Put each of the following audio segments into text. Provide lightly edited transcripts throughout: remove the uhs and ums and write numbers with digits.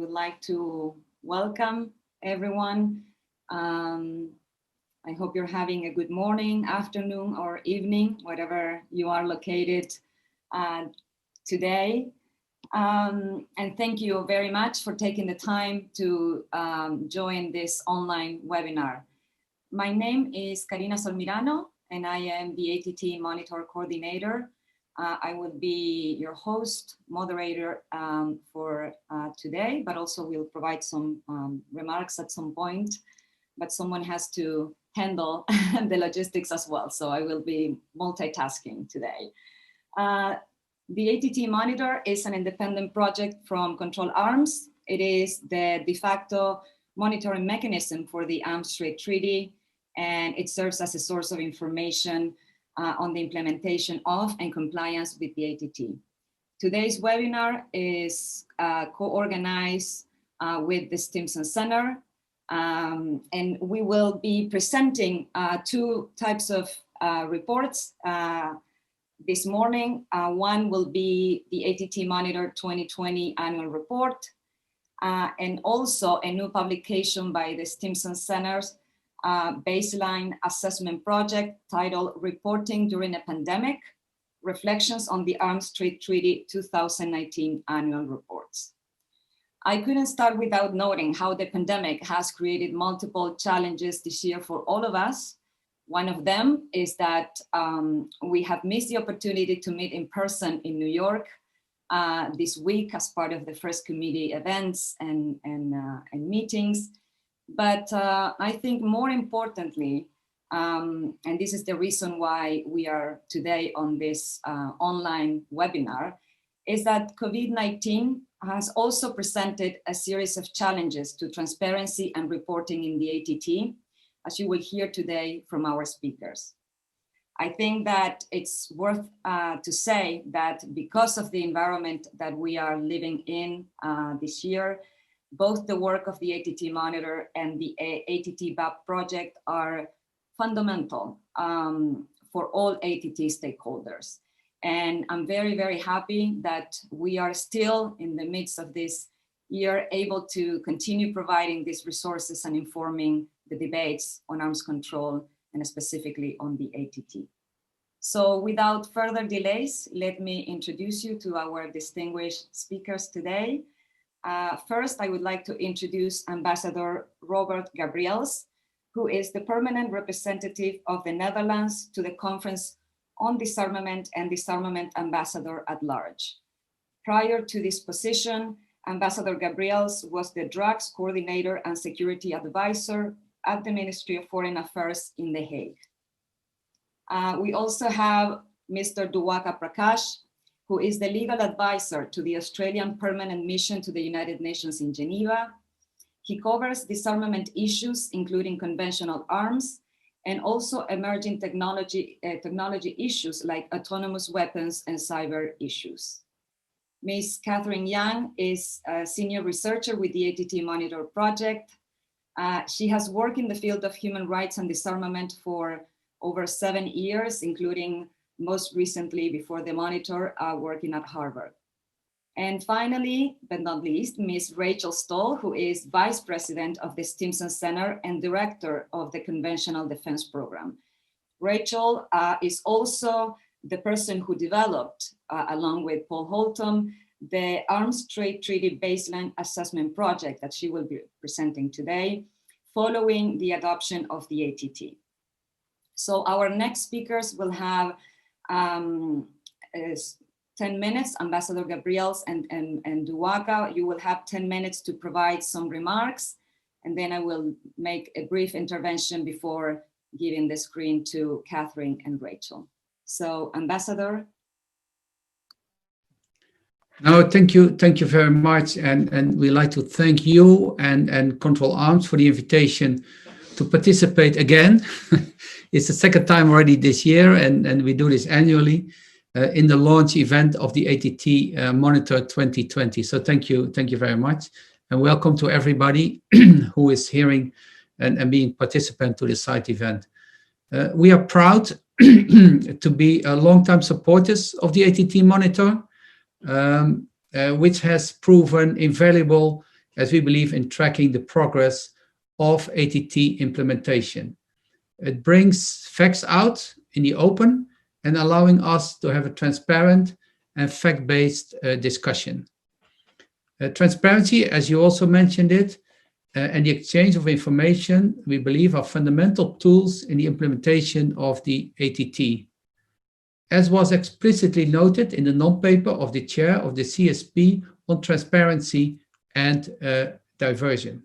would like to welcome everyone. I hope you're having a good morning, afternoon, or evening, wherever you are located today. And thank you very much for taking the time to join this online webinar. My name is Carina Solmirano, and I am the ATT Monitor Coordinator. I will be your host, moderator for today, but also will provide some remarks at some point, but someone has to handle the logistics as well. So I will be multitasking today. The ATT Monitor is an independent project from Control Arms. It is the de facto monitoring mechanism for the Arms Trade Treaty, and it serves as a source of information on the implementation of and compliance with the ATT. Today's webinar is co-organized with the Stimson Center, and we will be presenting two types of reports this morning. One will be the ATT Monitor 2020 Annual Report, and also a new publication by the Stimson Center's baseline assessment project titled Reporting During a Pandemic, Reflections on the Arms Trade Treaty 2019 Annual Reports. I couldn't start without noting how the pandemic has created multiple challenges this year for all of us. One of them is that we have missed the opportunity to meet in person in New York this week as part of the first committee events and meetings. But I think more importantly, and this is the reason why we are today on this online webinar, is that COVID-19 has also presented a series of challenges to transparency and reporting in the ATT, as you will hear today from our speakers. I think that it's worth to say that because of the environment that we are living in this year, both the work of the ATT Monitor and the ATT-BAP project are fundamental for all ATT stakeholders. And I'm very, very happy that we are still in the midst of this year able to continue providing these resources and informing the debates on arms control and specifically on the ATT. So without further delays, let me introduce you to our distinguished speakers today. First, I would like to introduce Ambassador Robert Gabrielse, who is the permanent representative of the Netherlands to the Conference on Disarmament and Disarmament Ambassador at Large. Prior to this position, Ambassador Gabrielse was the Drugs Coordinator and Security Advisor at the Ministry of Foreign Affairs in The Hague. We also have Mr. Diwaka Prakash, who is the legal advisor to the Australian Permanent Mission to the United Nations in Geneva. He covers disarmament issues, including conventional arms, and also emerging technology issues like autonomous weapons and cyber issues. Ms. Katherine Young is a senior researcher with the ATT Monitor project. She has worked in the field of human rights and disarmament for over 7 years, including most recently before the Monitor, working at Harvard. And finally, but not least, Ms. Rachel Stohl, who is Vice President of the Stimson Center and Director of the Conventional Defense Program. Rachel is also the person who developed, along with Paul Holtom, the Arms Trade Treaty Baseline Assessment Project that she will be presenting today, following the adoption of the ATT. So our next speakers will have 10 minutes, Ambassador Gabrielse and Diwaka. You will have 10 minutes to provide some remarks, and then I will make a brief intervention before giving the screen to Katherine and Rachel. So, Ambassador. No, thank you very much, and we'd like to thank you and Control Arms for the invitation to participate again. It's the second time already this year, and we do this annually in the launch event of the ATT Monitor 2020. So thank you very much, and welcome to everybody who is hearing and being participant to this site event. We are proud to be long-time supporters of the ATT Monitor, which has proven invaluable as we believe in tracking the progress of ATT implementation. It brings facts out in the open and allowing us to have a transparent and fact-based discussion. Transparency, as you also mentioned it, and the exchange of information, we believe, are fundamental tools in the implementation of the ATT. As was explicitly noted in the non-paper of the chair of the CSP on transparency and diversion.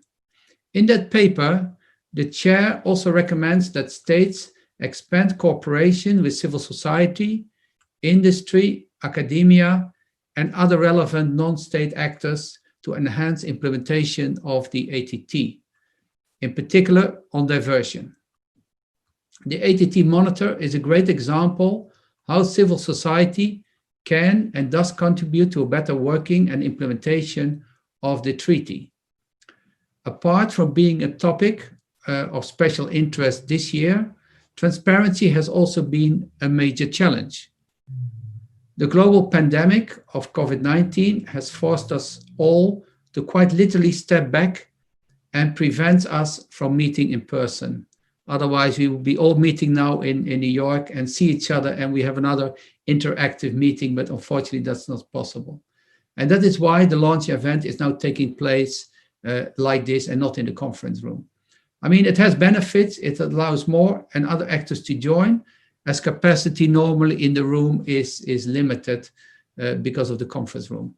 In that paper, the chair also recommends that states expand cooperation with civil society, industry, academia, and other relevant non-state actors to enhance implementation of the ATT, in particular on diversion. The ATT Monitor is a great example how civil society can and does contribute to a better working and implementation of the treaty. Apart from being a topic of special interest this year, transparency has also been a major challenge. The global pandemic of COVID-19 has forced us all to quite literally step back and prevents us from meeting in person. Otherwise, we will be all meeting now in New York and see each other, and we have another interactive meeting, but unfortunately that's not possible. And that is why the launch event is now taking place like this and not in the conference room. I mean, it has benefits. It allows more and other actors to join, as capacity normally in the room is limited because of the conference room.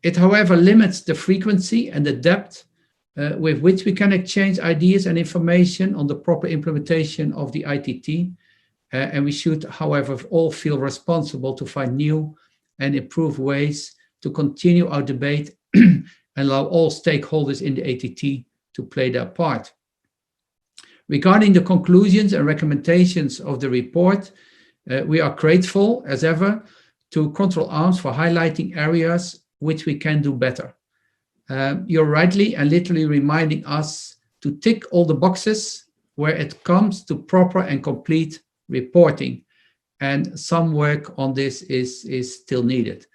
It, however, limits the frequency and the depth with which we can exchange ideas and information on the proper implementation of the ITT. And we should, however, all feel responsible to find new and improved ways to continue our debate and allow all stakeholders in the ATT to play their part. Regarding the conclusions and recommendations of the report, we are grateful, as ever, to Control Arms for highlighting areas which we can do better. You're rightly and literally reminding us to tick all the boxes where it comes to proper and complete reporting, and some work on this is still needed.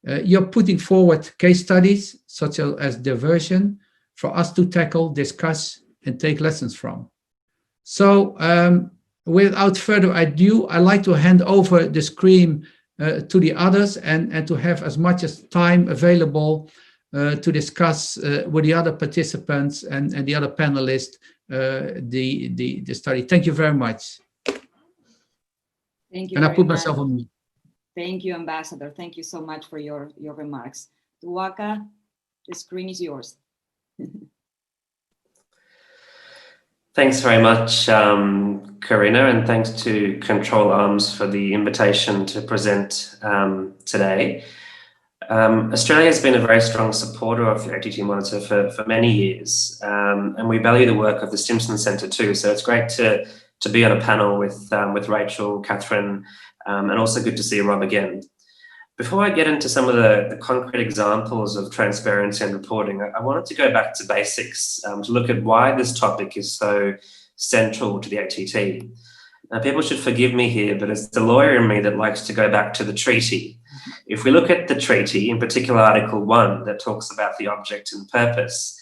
You're putting forward case studies, such as diversion, for us to tackle, discuss, and take lessons from. So without further ado, I'd like to hand over the screen to the others and to have as much as time available to discuss with the other participants and the other panelists the study. Thank you very much. Thank you. And I put myself on mute. Thank you, Ambassador. Thank you so much for your remarks. Diwaka, the screen is yours. Thanks very much, Carina, and thanks to Control Arms for the invitation to present today. Australia has been a very strong supporter of the ATT Monitor for many years, and we value the work of the Stimson Centre too. So it's great to be on a panel with Rachel, Katherine, and also good to see Rob again. Before I get into some of the concrete examples of transparency and reporting, I wanted to go back to basics to look at why this topic is so central to the ATT. Now, people should forgive me here, but it's the lawyer in me that likes to go back to the treaty. If we look at the treaty, in particular Article 1, that talks about the object and purpose,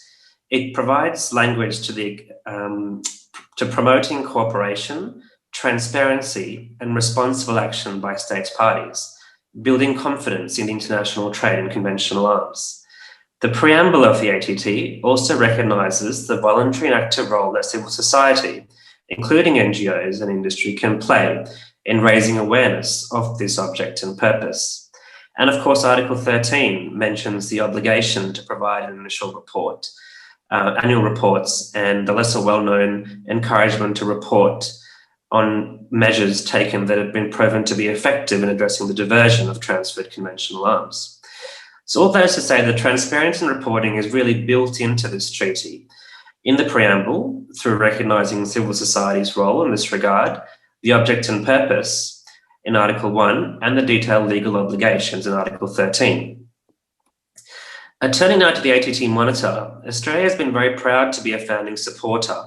it provides language to promoting cooperation, transparency, and responsible action by states parties, building confidence in international trade and conventional arms. The preamble of the ATT also recognises the voluntary and active role that civil society, including NGOs and industry, can play in raising awareness of this object and purpose. And of course, Article 13 mentions the obligation to provide an initial report, annual reports, and the lesser well-known encouragement to report on measures taken that have been proven to be effective in addressing the diversion of transferred conventional arms. So all that is to say that transparency and reporting is really built into this treaty. In the preamble, through recognising civil society's role in this regard, the object and purpose in Article 1, and the detailed legal obligations in Article 13. Turning now to the ATT Monitor, Australia has been very proud to be a founding supporter.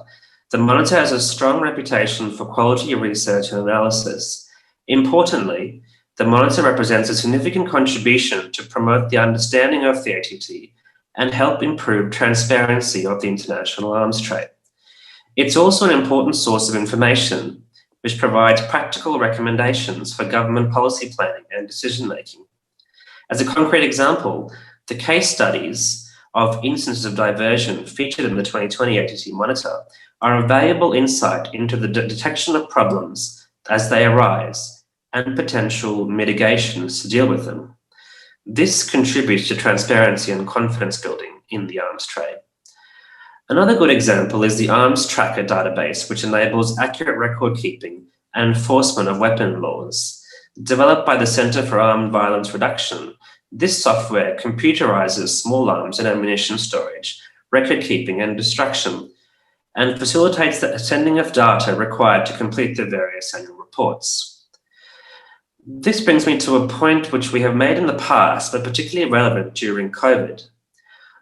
The Monitor has a strong reputation for quality research and analysis. Importantly, the Monitor represents a significant contribution to promote the understanding of the ATT and help improve transparency of the international arms trade. It's also an important source of information which provides practical recommendations for government policy planning and decision-making. As a concrete example, the case studies of instances of diversion featured in the 2020 ATT Monitor are a valuable insight into the detection of problems as they arise and potential mitigations to deal with them. This contributes to transparency and confidence building in the arms trade. Another good example is the Arms Tracker database, which enables accurate record keeping and enforcement of weapon laws. Developed by the Centre for Armed Violence Reduction, this software computerizes small arms and ammunition storage, record keeping and destruction, and facilitates the sending of data required to complete the various annual reports. This brings me to a point which we have made in the past, but particularly relevant during COVID.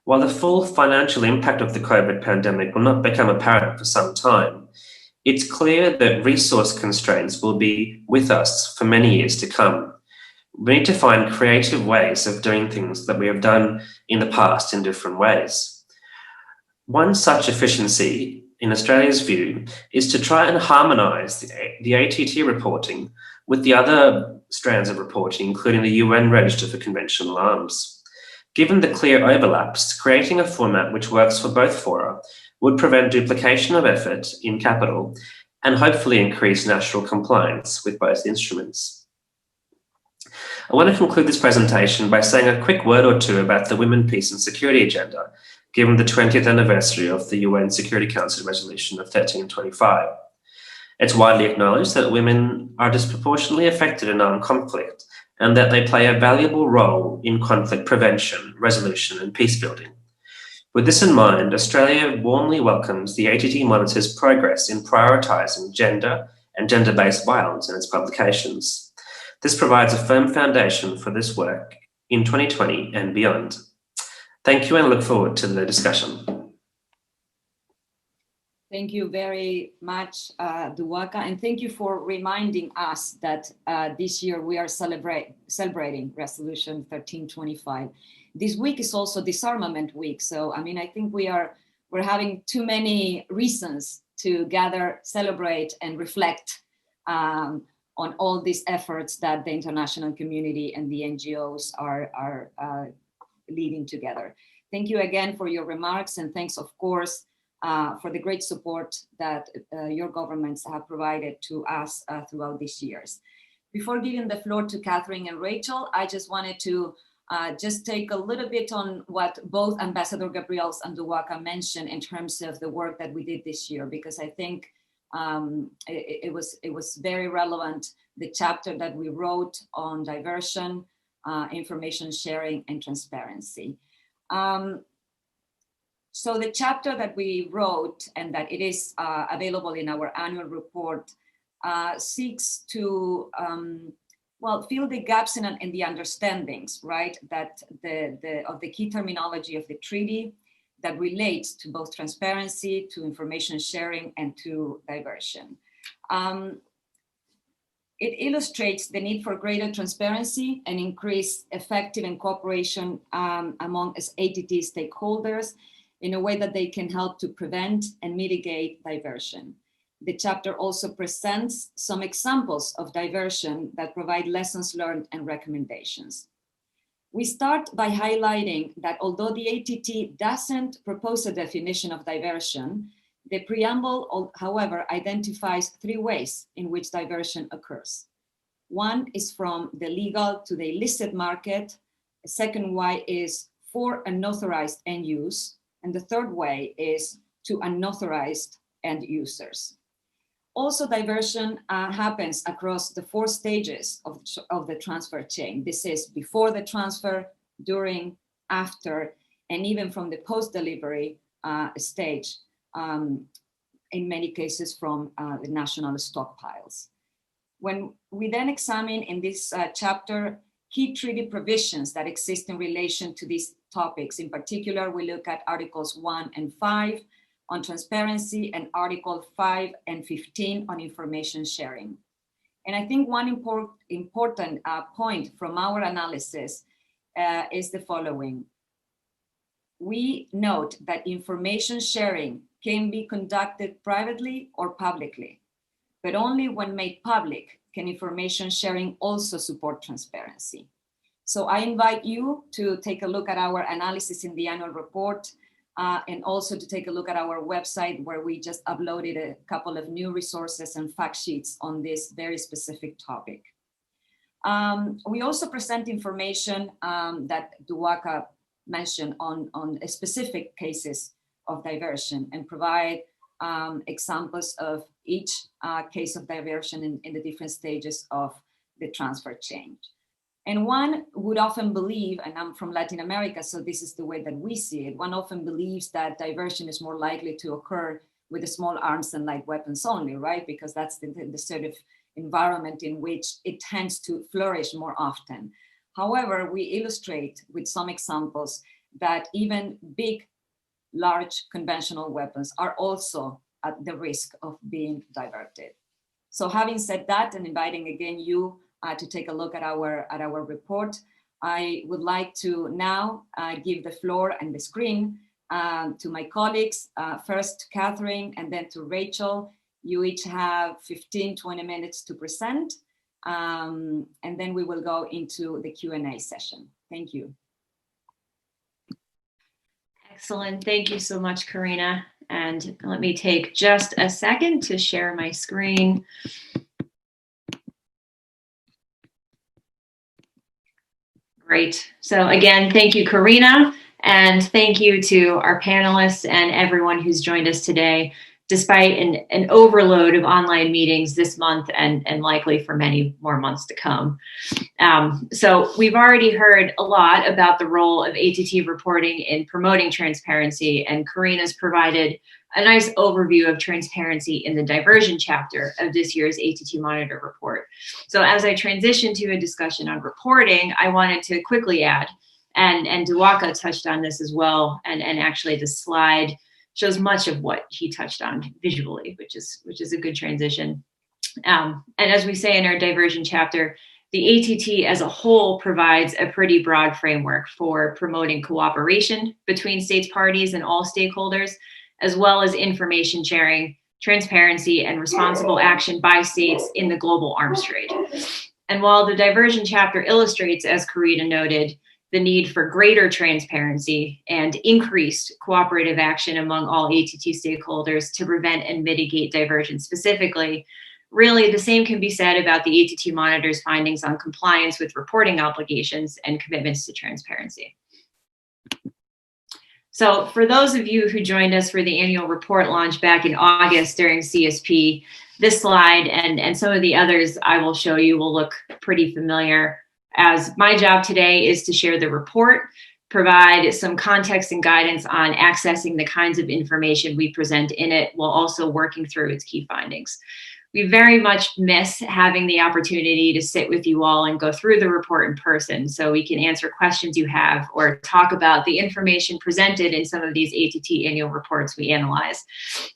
While the full financial impact of the COVID pandemic will not become apparent for some time, it's clear that resource constraints will be with us for many years to come. We need to find creative ways of doing things that we have done in the past in different ways. One such efficiency, in Australia's view, is to try and harmonise the ATT reporting with the other strands of reporting, including the UN Register for Conventional Arms. Given the clear overlaps, creating a format which works for both fora would prevent duplication of effort in capital and hopefully increase national compliance with both instruments. I want to conclude this presentation by saying a quick word or two about the Women, Peace and Security agenda, given the 20th anniversary of the UN Security Council Resolution of 1325. It's widely acknowledged that women are disproportionately affected in armed conflict and that they play a valuable role in conflict prevention, resolution and peace building. With this in mind, Australia warmly welcomes the ATT Monitor's progress in prioritising gender and gender-based violence in its publications. This provides a firm foundation for this work in 2020 and beyond. Thank you and I look forward to the discussion. Thank you very much, Diwaka, and thank you for reminding us that this year we are celebrating Resolution 1325. This week is also Disarmament Week, so I mean, I think we're having too many reasons to gather, celebrate, and reflect on all these efforts that the international community and the NGOs are leading together. Thank you again for your remarks, and thanks, of course, for the great support that your governments have provided to us throughout these years. Before giving the floor to Katherine and Rachel, I just wanted to just take a little bit on what both Ambassador Gabrielse and Diwaka mentioned in terms of the work that we did this year, because I think it was very relevant, the chapter that we wrote on diversion, information sharing, and transparency. So the chapter that we wrote and that it is available in our annual report seeks to fill the gaps in the understandings, right? That of the key terminology of the treaty that relates to both transparency, to information sharing, and to diversion. It illustrates the need for greater transparency and increased effective and cooperation among ATT stakeholders in a way that they can help to prevent and mitigate diversion. The chapter also presents some examples of diversion that provide lessons learned and recommendations. We start by highlighting that although the ATT doesn't propose a definition of diversion, the preamble, however, identifies 3 ways in which diversion occurs. One is from the legal to the illicit market. The second way is for unauthorized end use. And the third way is to unauthorized end users. Also, diversion happens across the 4 stages of the transfer chain. This is before the transfer, during, after, and even from the post-delivery stage, in many cases from the national stockpiles. When we then examine in this chapter key treaty provisions that exist in relation to these topics. In particular, we look at Articles 1 and 5 on transparency and Article 5 and 15 on information sharing. And I think one important point from our analysis is the following. we note that information sharing can be conducted privately or publicly, but only when made public can information sharing also support transparency. So I invite you to take a look at our analysis in the annual report, and also to take a look at our website, where we just uploaded a couple of new resources and fact sheets on this very specific topic. We also present information that Diwaka mentioned on specific cases of diversion, and provide examples of each case of diversion in the different stages of the transfer chain. And one would often believe, and I'm from Latin America, so this is the way that we see it, one often believes that diversion is more likely to occur with the small arms and light weapons only, right? Because that's the sort of environment in which it tends to flourish more often. However, we illustrate with some examples that even big, large conventional weapons are also at the risk of being diverted. So having said that, and inviting again you to take a look at our report, I would like to now give the floor and the screen to my colleagues, first to Katherine and then to Rachel. You each have 15-20 minutes to present, and then we will go into the Q&A session. Thank you. Excellent. Thank you so much, Carina. And let me take just a second to share my screen. Great. So again, thank you, Carina, and thank you to our panelists and everyone who's joined us today, despite an overload of online meetings this month and likely for many more months to come. So we've already heard a lot about the role of ATT reporting in promoting transparency, and Carina's provided a nice overview of transparency in the diversion chapter of this year's ATT Monitor report. So as I transition to a discussion on reporting, I wanted to quickly add, and Diwaka touched on this as well, and actually the slide shows much of what he touched on visually, which is a good transition. And as we say in our diversion chapter, the ATT as a whole provides a pretty broad framework for promoting cooperation between states parties and all stakeholders, as well as information sharing, transparency, and responsible action by states in the global arms trade. And while the diversion chapter illustrates, as Carina noted, the need for greater transparency and increased cooperative action among all ATT stakeholders to prevent and mitigate diversion specifically, really the same can be said about the ATT Monitor's findings on compliance with reporting obligations and commitments to transparency. So for those of you who joined us for the annual report launch back in August during CSP, this slide and some of the others I will show you will look pretty familiar, as my job today is to share the report, provide some context and guidance on accessing the kinds of information we present in it, while also working through its key findings. We very much miss having the opportunity to sit with you all and go through the report in person, so we can answer questions you have or talk about the information presented in some of these ATT annual reports we analyze.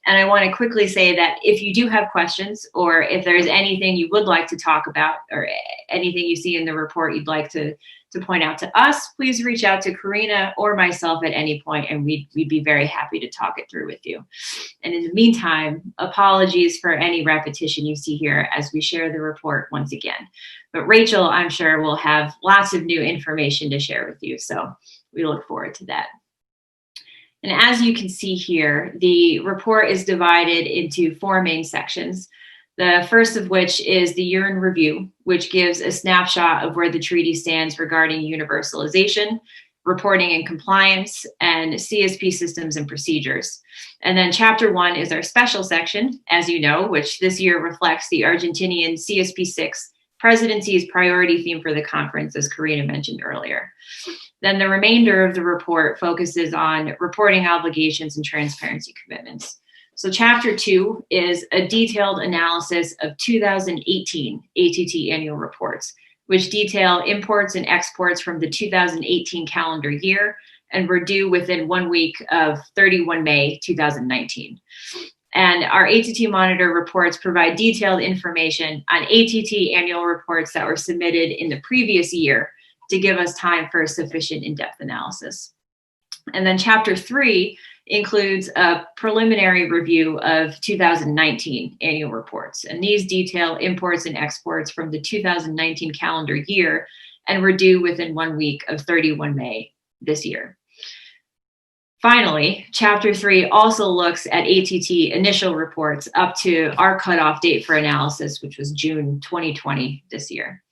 And I want to quickly say that if you do have questions, or if there's anything you would like to talk about, or anything you see in the report you'd like to point out to us, please reach out to Carina or myself at any point, and we'd be very happy to talk it through with you. And in the meantime, apologies for any repetition you see here as we share the report once again. But Rachel, I'm sure, will have lots of new information to share with you, so we look forward to that. And as you can see here, the report is divided into 4 main sections. The first of which is the year in review, which gives a snapshot of where the treaty stands regarding universalization, reporting and compliance, and CSP systems and procedures. And then chapter 1 is our special section, as you know, which this year reflects the Argentinian CSP6 presidency's priority theme for the conference, as Carina mentioned earlier. Then the remainder of the report focuses on reporting obligations and transparency commitments. So chapter 2 is a detailed analysis of 2018 ATT annual reports, which detail imports and exports from the 2018 calendar year and were due within 1 week of 31 May 2019. And our ATT Monitor reports provide detailed information on ATT annual reports that were submitted in the previous year to give us time for a sufficient in-depth analysis. And then chapter 3 includes a preliminary review of 2019 annual reports. And these detail imports and exports from the 2019 calendar year and were due within 1 week of 31 May this year. Finally, chapter 3 also looks at ATT initial reports up to our cutoff date for analysis, which was June 2020 this year.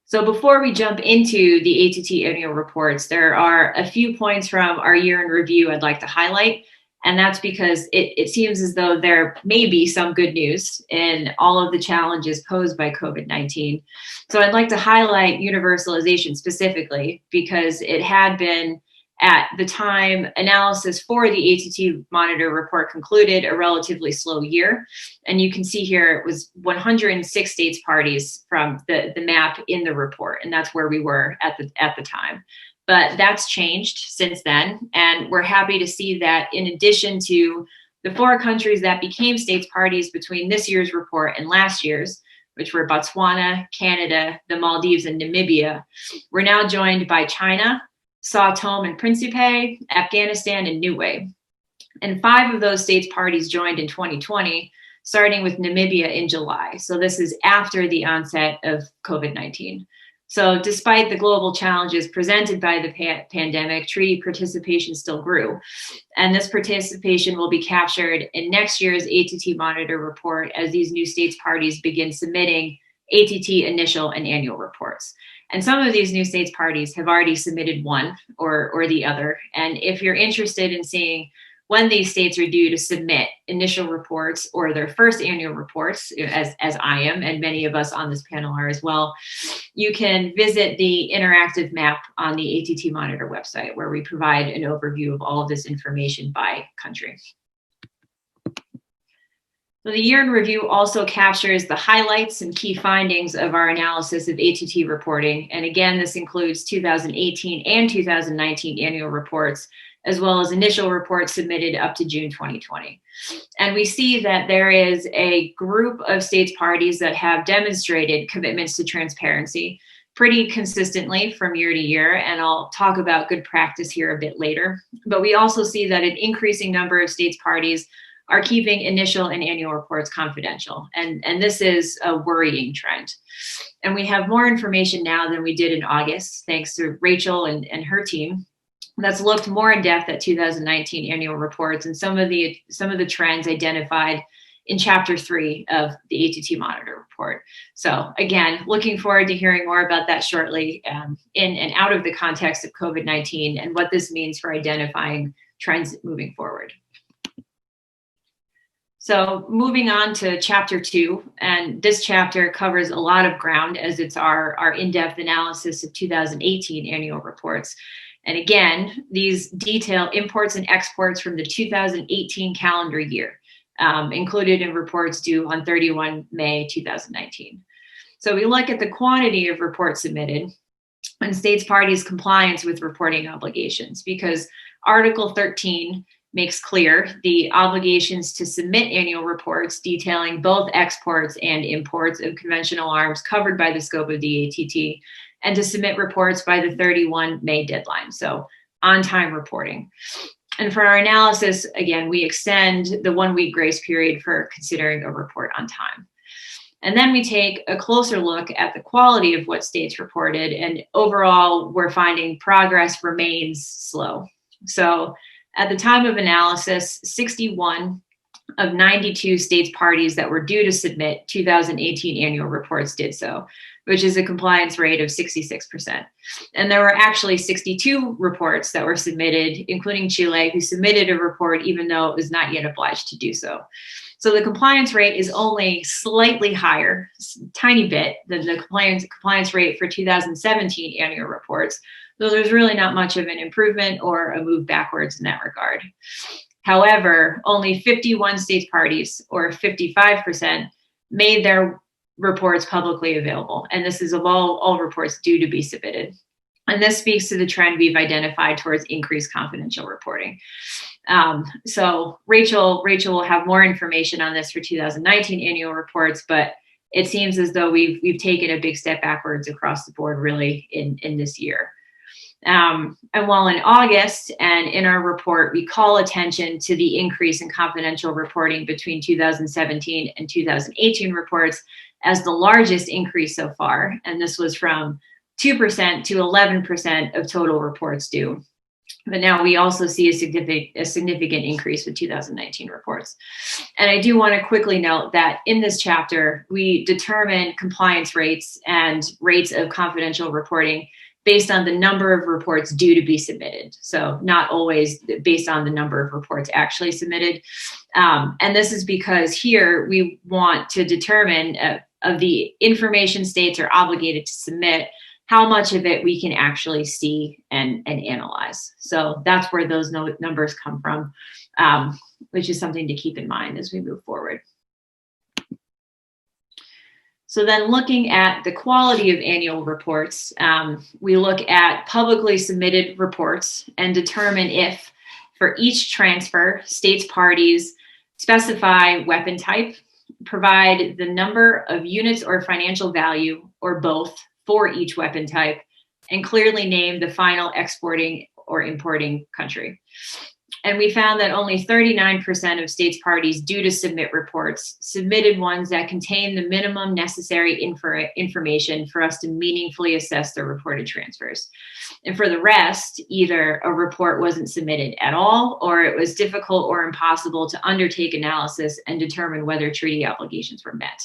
So before we jump into the ATT annual reports, there are a few points from our year in review I'd like to highlight. And that's because it seems as though there may be some good news in all of the challenges posed by COVID-19. So I'd like to highlight universalization specifically because it had been, at the time analysis for the ATT monitor report concluded, a relatively slow year. And you can see here it was 106 states parties from the map in the report. And that's where we were at the time. But that's changed since then. And we're happy to see that in addition to the 4 countries that became states parties between this year's report and last year's, which were Botswana, Canada, the Maldives, and Namibia, we're now joined by China, Sao Tome and Principe, Afghanistan, and Niue. And 5 of those states parties joined in 2020, starting with Namibia in July. So this is after the onset of COVID-19. So despite the global challenges presented by the pandemic, treaty participation still grew. And this participation will be captured in next year's ATT monitor report as these new states parties begin submitting ATT initial and annual reports. And some of these new states parties have already submitted one or the other. And if you're interested in seeing when these states are due to submit initial reports or their first annual reports, as I am, and many of us on this panel are as well, you can visit the interactive map on the ATT Monitor website, where we provide an overview of all of this information by country. So the year in review also captures the highlights and key findings of our analysis of ATT reporting. And again, this includes 2018 and 2019 annual reports, as well as initial reports submitted up to June 2020. And we see that there is a group of states parties that have demonstrated commitments to transparency pretty consistently from year to year. And I'll talk about good practice here a bit later. But we also see that an increasing number of states parties are keeping initial and annual reports confidential. And this is a worrying trend. And we have more information now than we did in August, thanks to Rachel and her team, that's looked more in depth at 2019 annual reports and some of the trends identified in chapter 3 of the ATT monitor report. So again, looking forward to hearing more about that shortly in and out of the context of COVID-19 and what this means for identifying trends moving forward. So moving on to chapter 2, and this chapter covers a lot of ground as it's our in-depth analysis of 2018 annual reports. And again, these detail imports and exports from the 2018 calendar year, included in reports due on 31 May 2019. So we look at the quantity of reports submitted and states parties' compliance with reporting obligations, because Article 13 makes clear the obligations to submit annual reports detailing both exports and imports of conventional arms covered by the scope of the ATT, and to submit reports by the 31 May deadline, so on-time reporting. And for our analysis, again, we extend the 1-week grace period for considering a report on time. And then we take a closer look at the quality of what states reported, and overall, we're finding progress remains slow. So at the time of analysis, 61 of 92 states parties that were due to submit 2018 annual reports did so, which is a compliance rate of 66%. And there were actually 62 reports that were submitted, including Chile, who submitted a report even though it was not yet obliged to do so. So the compliance rate is only slightly higher, tiny bit, than the compliance rate for 2017 annual reports. So there's really not much of an improvement or a move backwards in that regard. However, only 51 states parties, or 55%, made their reports publicly available. And this is of all reports due to be submitted. And this speaks to the trend we've identified towards increased confidential reporting. So Rachel will have more information on this for 2019 annual reports, but it seems as though we've taken a big step backwards across the board really in this year. And while in August and in our report, we call attention to the increase in confidential reporting between 2017 and 2018 reports as the largest increase so far. And this was from 2% to 11% of total reports due. But now we also see a significant increase with 2019 reports. And I do want to quickly note that in this chapter, we determine compliance rates and rates of confidential reporting based on the number of reports due to be submitted. So not always based on the number of reports actually submitted. And this is because here we want to determine of the information states are obligated to submit, how much of it we can actually see and analyze. So that's where those numbers come from, which is something to keep in mind as we move forward. So then looking at the quality of annual reports, we look at publicly submitted reports and determine if for each transfer, states parties specify weapon type, provide the number of units or financial value or both for each weapon type, and clearly name the final exporting or importing country. And we found that only 39% of states parties due to submit reports submitted ones that contain the minimum necessary information for us to meaningfully assess the reported transfers. And for the rest, either a report wasn't submitted at all, or it was difficult or impossible to undertake analysis and determine whether treaty obligations were met.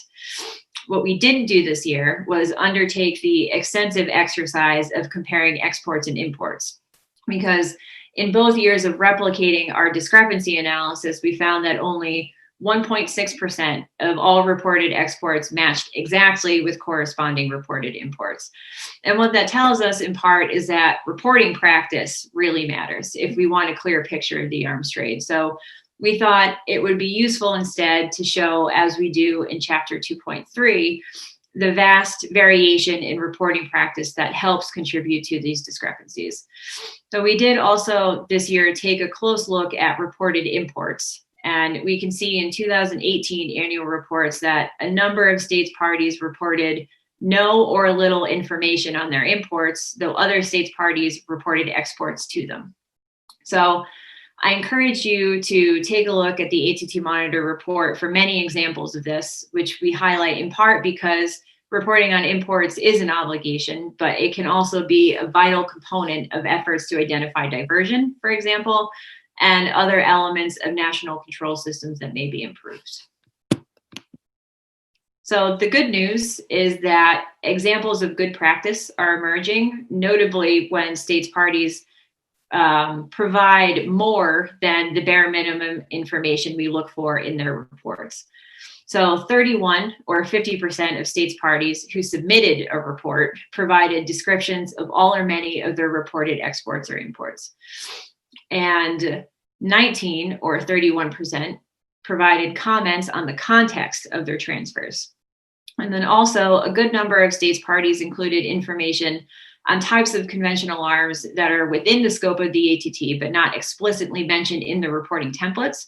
What we didn't do this year was undertake the extensive exercise of comparing exports and imports, because in both years of replicating our discrepancy analysis, we found that only 1.6% of all reported exports matched exactly with corresponding reported imports. And what that tells us in part is that reporting practice really matters if we want a clear picture of the arms trade. So we thought it would be useful instead to show, as we do in chapter 2.3, the vast variation in reporting practice that helps contribute to these discrepancies. So we did also this year take a close look at reported imports. And we can see in 2018 annual reports that a number of states parties reported no or little information on their imports, though other states parties reported exports to them. So I encourage you to take a look at the ATT Monitor report for many examples of this, which we highlight in part because reporting on imports is an obligation, but it can also be a vital component of efforts to identify diversion, for example, and other elements of national control systems that may be improved. So the good news is that examples of good practice are emerging, notably when states parties provide more than the bare minimum information we look for in their reports. So 31 or 50% of states parties who submitted a report provided descriptions of all or many of their reported exports or imports. And 19 or 31% provided comments on the context of their transfers. And then also a good number of states parties included information on types of conventional arms that are within the scope of the ATT, but not explicitly mentioned in the reporting templates.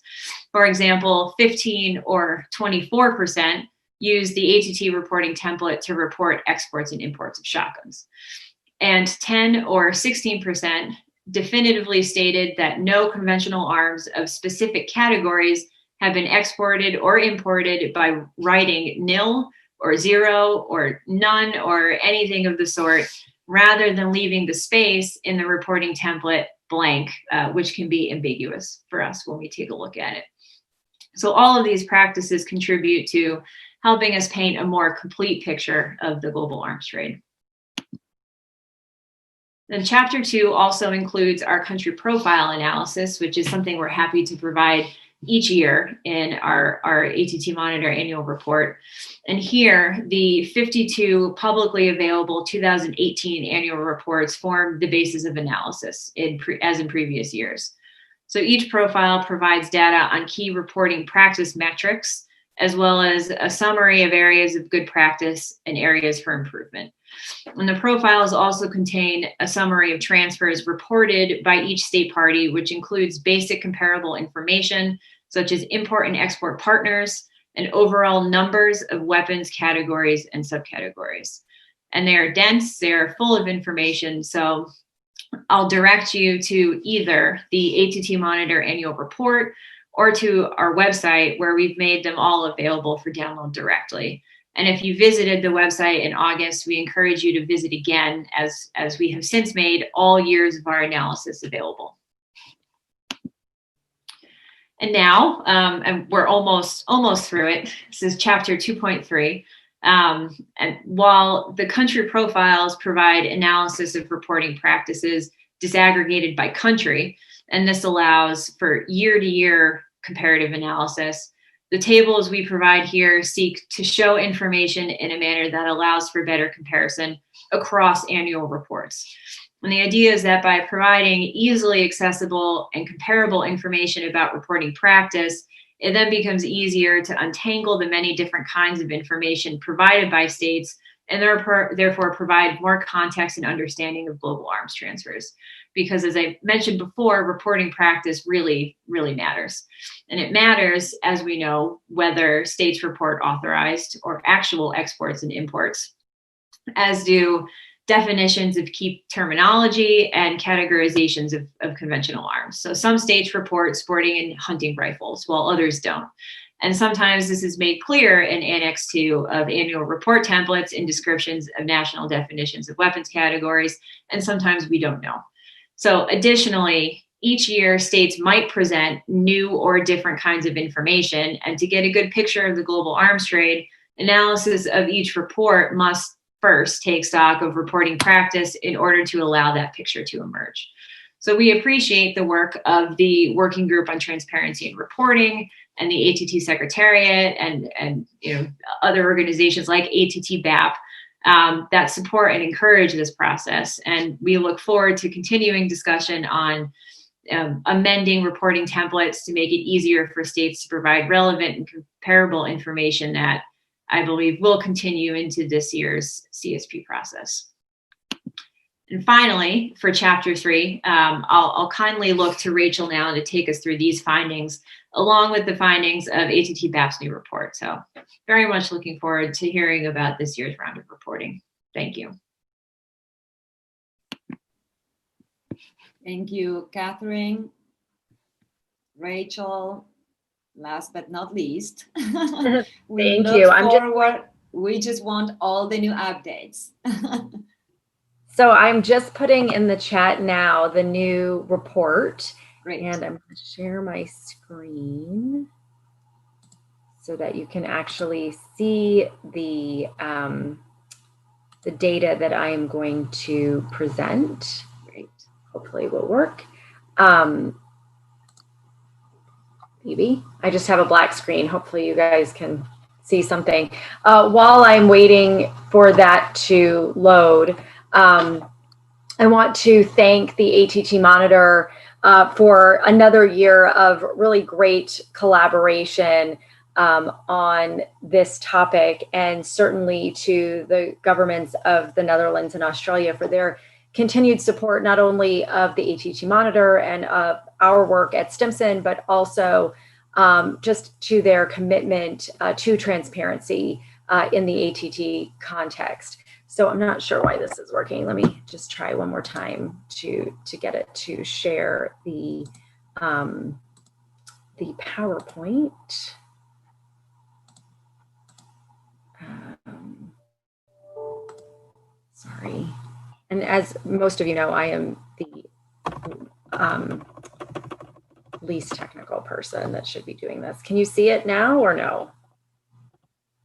For example, 15 or 24% use the ATT reporting template to report exports and imports of shotguns. And 10 or 16% definitively stated that no conventional arms of specific categories have been exported or imported by writing nil or zero or none or anything of the sort, rather than leaving the space in the reporting template blank, which can be ambiguous for us when we take a look at it. So all of these practices contribute to helping us paint a more complete picture of the global arms trade. Then chapter 2 also includes our country profile analysis, which is something we're happy to provide each year in our ATT Monitor annual report. And here, the 52 publicly available 2018 annual reports form the basis of analysis as in previous years. So each profile provides data on key reporting practice metrics, as well as a summary of areas of good practice and areas for improvement. And the profiles also contain a summary of transfers reported by each state party, which includes basic comparable information, such as import and export partners, and overall numbers of weapons categories and subcategories. And they are dense, they are full of information, so I'll direct you to either the ATT Monitor Annual Report or to our website, where we've made them all available for download directly. And if you visited the website in August, we encourage you to visit again, as we have since made all years of our analysis available. And now, and we're almost through it. This is chapter 2.3. And while the country profiles provide analysis of reporting practices disaggregated by country, and this allows for year-to-year comparative analysis, the tables we provide here seek to show information in a manner that allows for better comparison across annual reports. And the idea is that by providing easily accessible and comparable information about reporting practice, it then becomes easier to untangle the many different kinds of information provided by states, and therefore provide more context and understanding of global arms transfers. Because as I mentioned before, reporting practice really, really matters. And it matters, as we know, whether states report authorized or actual exports and imports, as do definitions of key terminology and categorizations of conventional arms. So some states report sporting and hunting rifles, while others don't. And sometimes this is made clear in Annex 2 of annual report templates and descriptions of national definitions of weapons categories, and sometimes we don't know. So additionally, each year states might present new or different kinds of information, and to get a good picture of the global arms trade, analysis of each report must first take stock of reporting practice in order to allow that picture to emerge. So we appreciate the work of the Working Group on Transparency and Reporting and the ATT Secretariat and other organizations like ATT-BAP that support and encourage this process. And we look forward to continuing discussion on amending reporting templates to make it easier for states to provide relevant and comparable information that I believe will continue into this year's CSP process. And finally, for chapter 3, I'll kindly look to Rachel now to take us through these findings, along with the findings of ATT-BAP's new report. So very much looking forward to hearing about this year's round of reporting. Thank you. Thank you, Katherine. Rachel, last but not least. Thank you. We just want all the new updates. So I'm just putting in the chat now the new report. Great. And I'm going to share my screen so that you can actually see the data that I am going to present. Great. Hopefully it will work. Maybe. I just have a black screen. Hopefully you guys can see something. While I'm waiting for that to load, I want to thank the ATT Monitor for another year of really great collaboration on this topic, and certainly to the governments of the Netherlands and Australia for their continued support, not only of the ATT Monitor and of our work at Stimson, but also just to their commitment to transparency in the ATT context. So I'm not sure why this is working. Let me just try one more time to get it to share the PowerPoint. Sorry. And as most of you know, I am the least technical person that should be doing this. Can you see it now or no?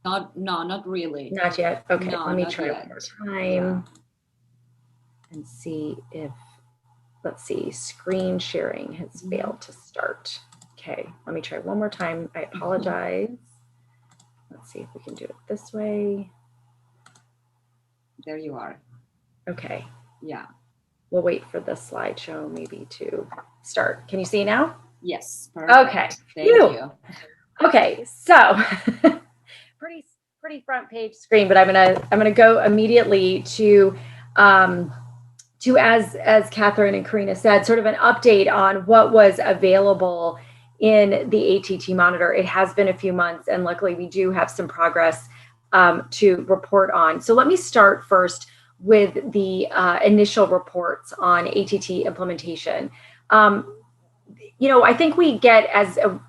Not really. Not yet. Okay, No, let me not try yet. one more time and see if, let's see, screen sharing has failed to start. Okay, let me try one more time. I apologize. Let's see if we can do it this way. There you are. Okay. Yeah. We'll wait for the slideshow maybe to start. Can you see now? Yes. Perfect. Okay. Thank you. Okay, so pretty front page screen, but I'm gonna go immediately to as Katherine and Carina said, sort of an update on what was available in the ATT Monitor. It has been a few months, and luckily we do have some progress to report on. So let me start first with the initial reports on ATT implementation. I think we get,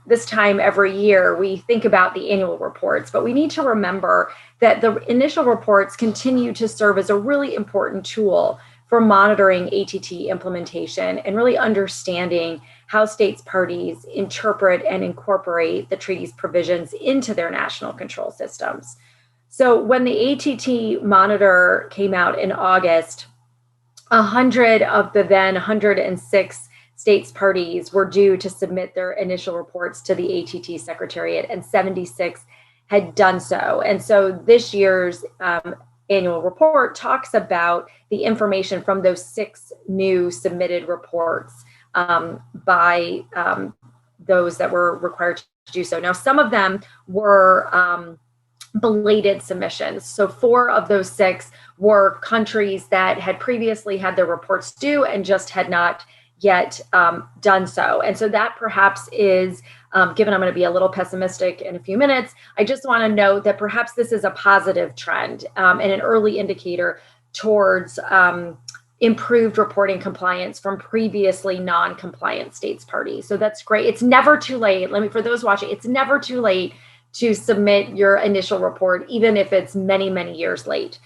this time every year, we think about the annual reports, but we need to remember that the initial reports continue to serve as a really important tool for monitoring ATT implementation and really understanding how states parties interpret and incorporate the treaty's provisions into their national control systems. So when the ATT monitor came out in August, 100 of the then 106 states parties were due to submit their initial reports to the ATT Secretariat, and 76 had done so. And so this year's annual report talks about the information from those 6 new submitted reports by those that were required to do so. Now, some of them were belated submissions. So 4 of those 6 were countries that had previously had their reports due and just had not yet done so. And so that perhaps is, given I'm going to be a little pessimistic in a few minutes, I just want to note that perhaps this is a positive trend and an early indicator towards improved reporting compliance from previously non-compliant states parties. So that's great. It's never too late. For those watching, it's never too late to submit your initial report, even if it's many, many years late.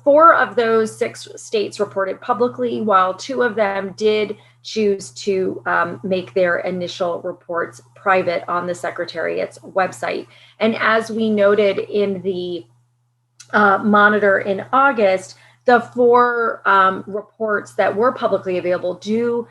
4 of those 6 states reported publicly, while 2 of them did choose to make their initial reports private on the Secretariat's website. And as we noted in the monitor in August, the 4 reports that were publicly available do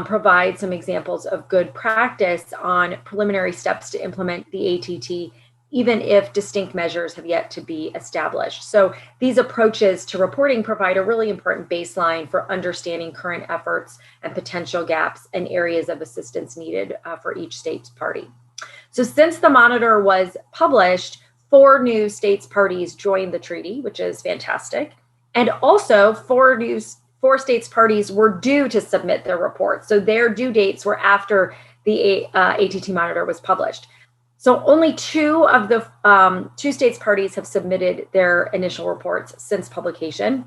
provide some examples of good practice on preliminary steps to implement the ATT, even if distinct measures have yet to be established. So these approaches to reporting provide a really important baseline for understanding current efforts and potential gaps and areas of assistance needed for each state's party. So since the monitor was published, 4 new states parties joined the treaty, which is fantastic. And also 4 states parties were due to submit their reports. So their due dates were after the ATT monitor was published. So only 2 of the 2 states parties have submitted their initial reports since publication.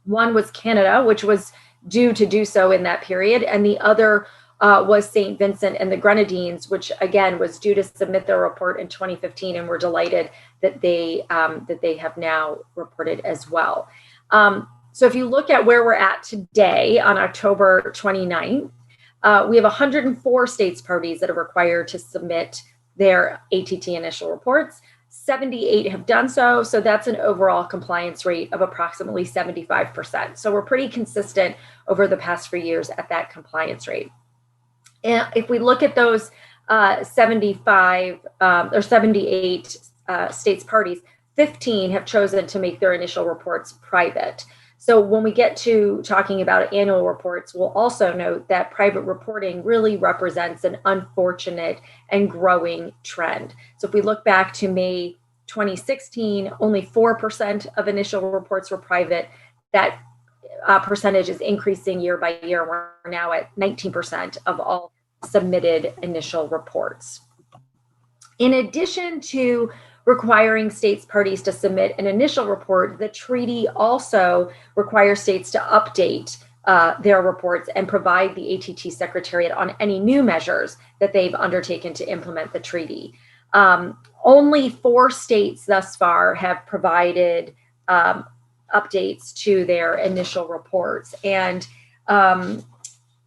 One was Canada, which was due to do so in that period, and the other was St. Vincent and the Grenadines, which again was due to submit their report in 2015, and we're delighted that they have now reported as well. So if you look at where we're at today on October 29th, we have 104 states parties that are required to submit their ATT initial reports. 78 have done so. So that's an overall compliance rate of approximately 75%. So we're pretty consistent over the past few years at that compliance rate. And if we look at those 75 or 78 states parties, 15 have chosen to make their initial reports private. So when we get to talking about annual reports, we'll also note that private reporting really represents an unfortunate and growing trend. So if we look back to May 2016, only 4% of initial reports were private. That percentage is increasing year by year. We're now at 19% of all submitted initial reports. In addition to requiring states parties to submit an initial report, the treaty also requires states to update their reports and provide the ATT Secretariat on any new measures that they've undertaken to implement the treaty. Only 4 states thus far have provided updates to their initial reports. And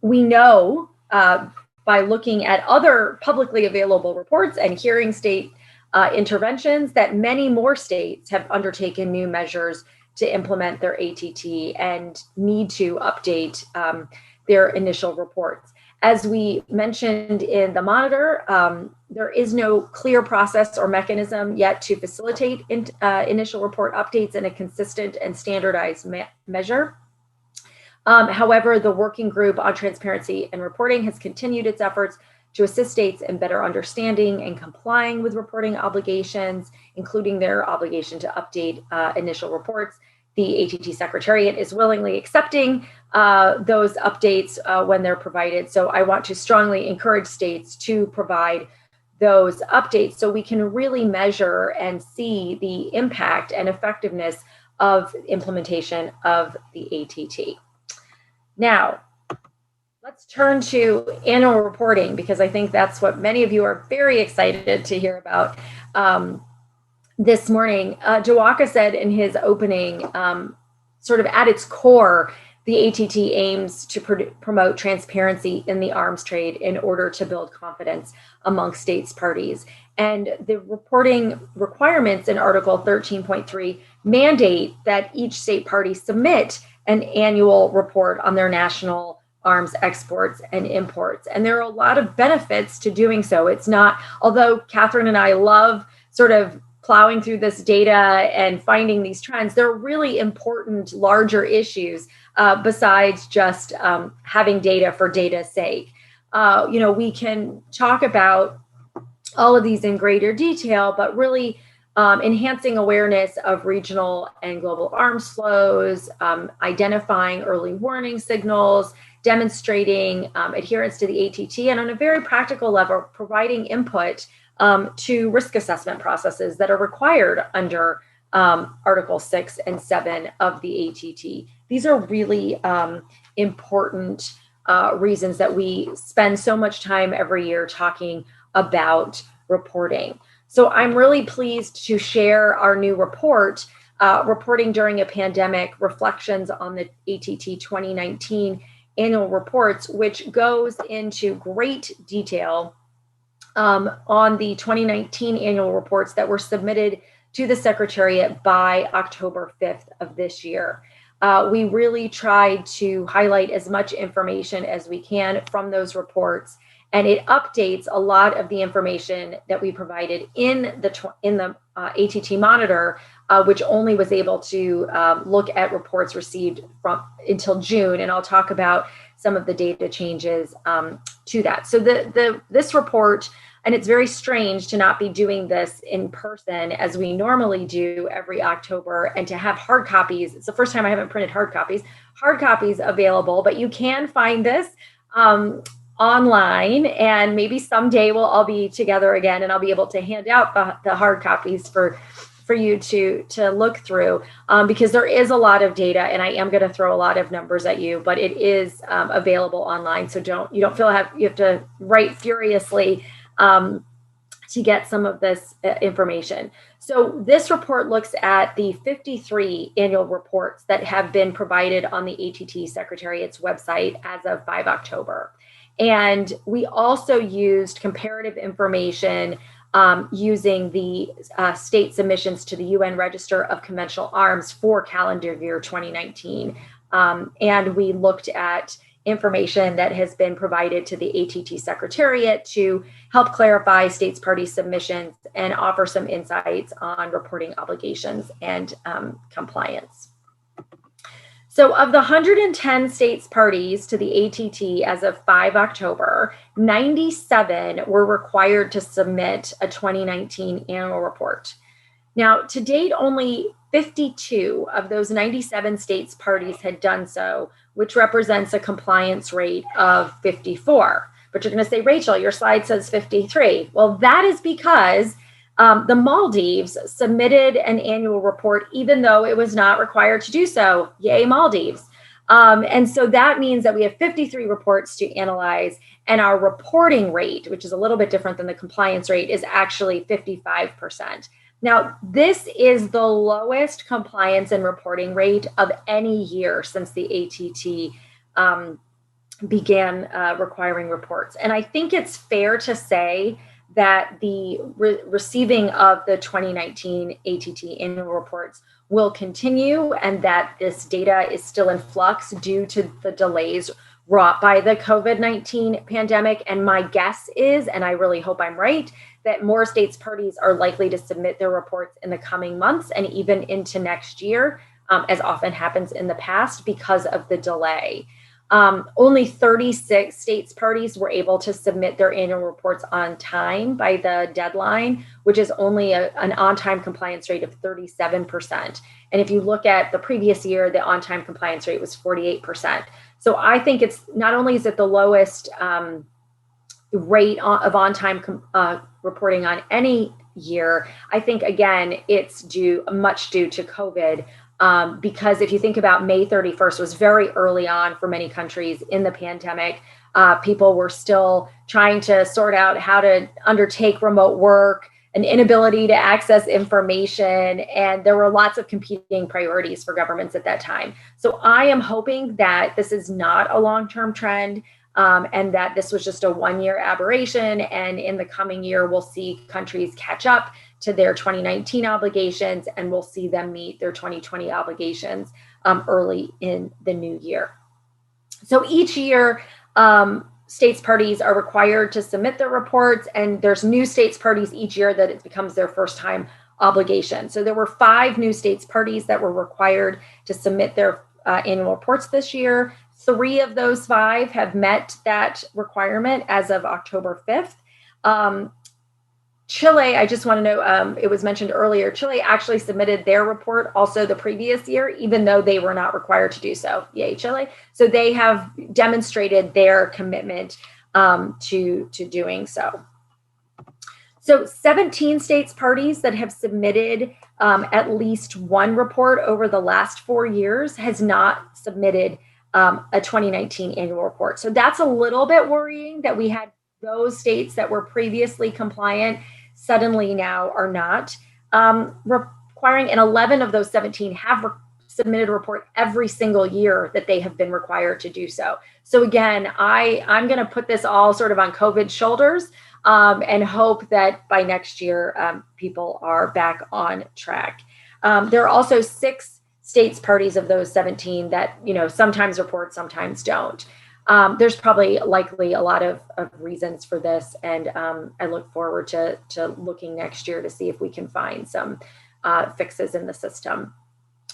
we know by looking at other publicly available reports and hearing state interventions that many more states have undertaken new measures to implement their ATT and need to update their initial reports. As we mentioned in the monitor, there is no clear process or mechanism yet to facilitate initial report updates in a consistent and standardized measure. However, the Working Group on Transparency and Reporting has continued its efforts to assist states in better understanding and complying with reporting obligations, including their obligation to update initial reports. The ATT Secretariat is willingly accepting those updates when they're provided. So I want to strongly encourage states to provide those updates so we can really measure and see the impact and effectiveness of implementation of the ATT. Now, let's turn to annual reporting, because I think that's what many of you are very excited to hear about this morning. Diwaka said in his opening, sort of at its core, the ATT aims to promote transparency in the arms trade in order to build confidence among states parties. And the reporting requirements in Article 13.3 mandate that each state party submit an annual report on their national arms exports and imports. And there are a lot of benefits to doing so. It's not, although Katherine and I love sort of plowing through this data and finding these trends, there are really important, larger issues besides just having data for data's sake. We can talk about all of these in greater detail, but really enhancing awareness of regional and global arms flows, identifying early warning signals, demonstrating adherence to the ATT, and on a very practical level, providing input to risk assessment processes that are required under Article 6 and 7 of the ATT. These are really important reasons that we spend so much time every year talking about reporting. So I'm really pleased to share our new report, Reporting During a Pandemic, Reflections on the ATT 2019 Annual Reports, which goes into great detail on the 2019 annual reports that were submitted to the Secretariat by October 5th of this year. We really tried to highlight as much information as we can from those reports, and it updates a lot of the information that we provided in the ATT Monitor, which only was able to look at reports received from until June, and I'll talk about some of the data changes to that. So this report, and it's very strange to not be doing this in person as we normally do every October, and to have hard copies. It's the first time I haven't printed hard copies available, but you can find this online, and maybe someday we'll all be together again and I'll be able to hand out the hard copies for you to look through, because there is a lot of data, and I am going to throw a lot of numbers at you, but it is available online. So you don't feel you have to write furiously to get some of this information. So this report looks at the 53 annual reports that have been provided on the ATT Secretariat's website as of 5 October. And we also used comparative information using the state submissions to the UN Register of Conventional Arms for calendar year 2019. And we looked at information that has been provided to the ATT Secretariat to help clarify states party submissions and offer some insights on reporting obligations and compliance. So of the 110 states parties to the ATT as of 5 October, 97 were required to submit a 2019 annual report. Now, to date, only 52 of those 97 states parties had done so, which represents a compliance rate of 54. But you're going to say, Rachel, your slide says 53. Well, that is because the Maldives submitted an annual report, even though it was not required to do so. Yay, Maldives. And so that means that we have 53 reports to analyze, and our reporting rate, which is a little bit different than the compliance rate, is actually 55%. Now, this is the lowest compliance and reporting rate of any year since the ATT began requiring reports. And I think it's fair to say that the receiving of the 2019 ATT annual reports will continue, and that this data is still in flux due to the delays wrought by the COVID-19 pandemic. And my guess is, and I really hope I'm right, that more states parties are likely to submit their reports in the coming months and even into next year, as often happens in the past because of the delay. Only 36 states parties were able to submit their annual reports on time by the deadline, which is only an on-time compliance rate of 37%. And if you look at the previous year, the on-time compliance rate was 48%. So I think it's not only is it the lowest rate of on-time reporting on any year, I think, again, it's much due to COVID because if you think about May 31st was very early on for many countries in the pandemic. People were still trying to sort out how to undertake remote work, an inability to access information, and there were lots of competing priorities for governments at that time. So I am hoping that this is not a long-term trend, and that this was just a one-year aberration, and in the coming year, we'll see countries catch up to their 2019 obligations, and we'll see them meet their 2020 obligations early in the new year. So each year, states parties are required to submit their reports, and there's new states parties each year that it becomes their first time obligation. So there were 5 new states parties that were required to submit their annual reports this year. 3 of those 5 have met that requirement as of October 5th. Chile, I just want to know, it was mentioned earlier, Chile actually submitted their report also the previous year, even though they were not required to do so. Yay, Chile. So they have demonstrated their commitment to doing so. So 17 states parties that have submitted at least one report over the last 4 years has not submitted a 2019 annual report. So that's a little bit worrying that we had those states that were previously compliant suddenly now are not requiring, and 11 of those 17 have submitted a report every single year that they have been required to do so. So again, I'm going to put this all sort of on COVID's shoulders and hope that by next year people are back on track. There are also 6 states parties of those 17 that sometimes report, sometimes don't. There's probably likely a lot of reasons for this, and I look forward to looking next year to see if we can find some fixes in the system.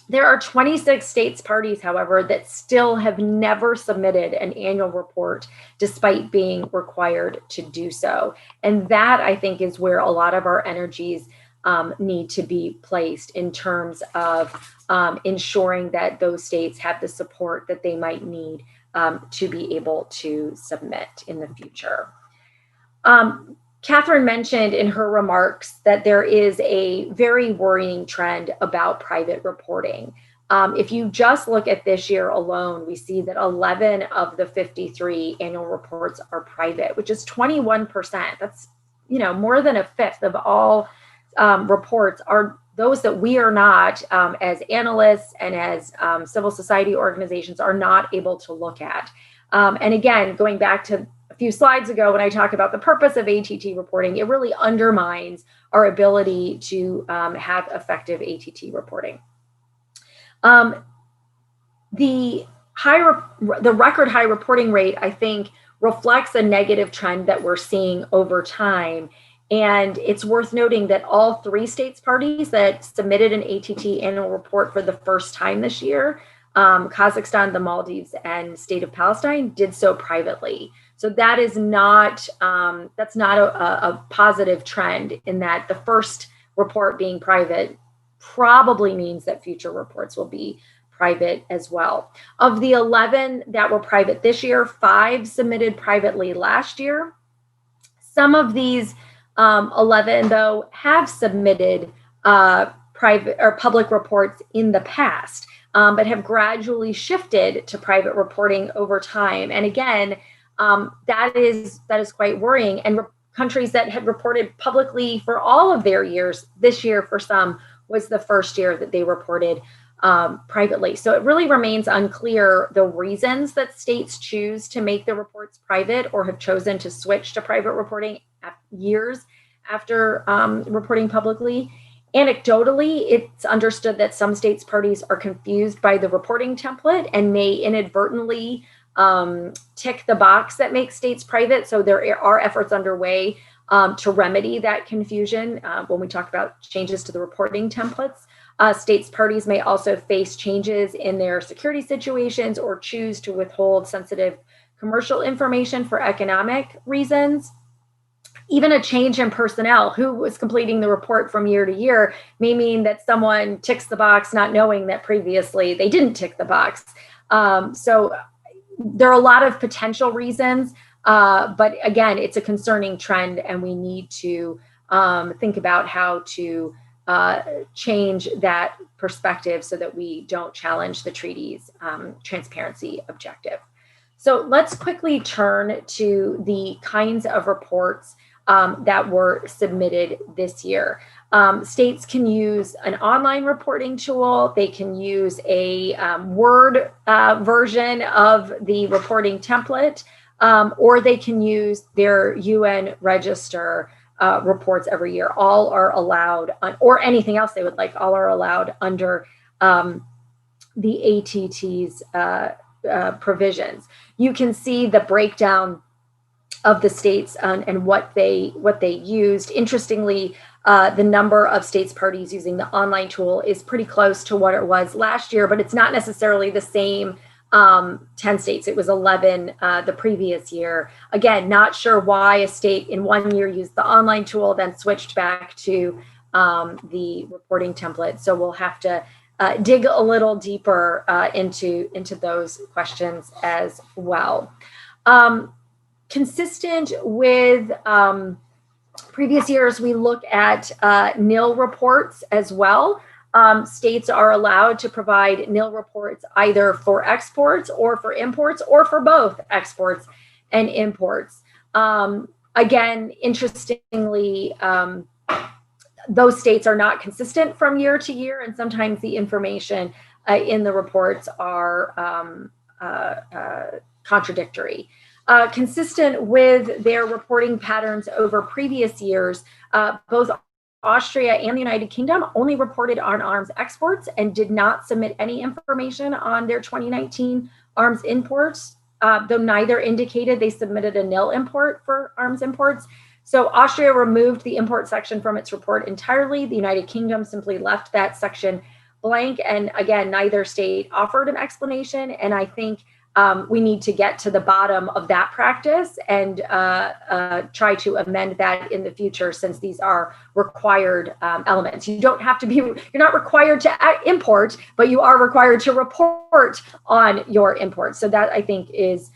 There are 26 states parties, however, that still have never submitted an annual report despite being required to do so. And that, I think, is where a lot of our energies need to be placed in terms of ensuring that those states have the support that they might need to be able to submit in the future. Katherine mentioned in her remarks that there is a very worrying trend about private reporting. If you just look at this year alone, we see that 11 of the 53 annual reports are private, which is 21%. That's more than a fifth of all reports are those that we are not, as analysts and as civil society organizations, are not able to look at. And again, going back to a few slides ago, when I talk about the purpose of ATT reporting, it really undermines our ability to have effective ATT reporting. The record high reporting rate, I think, reflects a negative trend that we're seeing over time. And it's worth noting that all 3 states parties that submitted an ATT annual report for the first time this year, Kazakhstan, the Maldives, and State of Palestine, did so privately. So that is not, that's not a positive trend, in that the first report being private probably means that future reports will be private as well. Of the 11 that were private this year, 5 submitted privately last year. Some of these 11, though, have submitted private or public reports in the past, but have gradually shifted to private reporting over time. And again, that is quite worrying. And countries that had reported publicly for all of their years, this year for some was the first year that they reported privately. So it really remains unclear the reasons that states choose to make the reports private or have chosen to switch to private reporting years after reporting publicly. Anecdotally, it's understood that some states parties are confused by the reporting template and may inadvertently tick the box that makes states private. So there are efforts underway to remedy that confusion when we talk about changes to the reporting templates. States parties may also face changes in their security situations or choose to withhold sensitive commercial information for economic reasons. Even a change in personnel who was completing the report from year to year may mean that someone ticks the box not knowing that previously they didn't tick the box. So there are a lot of potential reasons, but again, it's a concerning trend, and we need to think about how to change that perspective so that we don't challenge the treaty's transparency objective. So let's quickly turn to the kinds of reports that were submitted this year. States can use an online reporting tool. They can use a Word version of the reporting template, or they can use their UN register reports every year. All are allowed, or anything else they would like, all are allowed under the ATT's provisions. You can see the breakdown of the states and what they used. Interestingly, the number of states parties using the online tool is pretty close to what it was last year, but it's not necessarily the same 10 states. It was 11 the previous year. Again, not sure why a state in one year used the online tool, then switched back to the reporting template. So we'll have to dig a little deeper into those questions as well. Consistent with previous years, we look at nil reports as well. States are allowed to provide nil reports either for exports or for imports, or for both exports and imports. Again, interestingly, those states are not consistent from year to year, and sometimes the information in the reports are contradictory. Consistent with their reporting patterns over previous years, both Austria and the United Kingdom only reported on arms exports and did not submit any information on their 2019 arms imports, though neither indicated they submitted a nil import for arms imports. So Austria removed the import section from its report entirely. The United Kingdom simply left that section blank. And again, neither state offered an explanation. And I think we need to get to the bottom of that practice and try to amend that in the future, since these are required elements. You don't have to be, you're not required to import, but you are required to report on your imports. So that, I think, is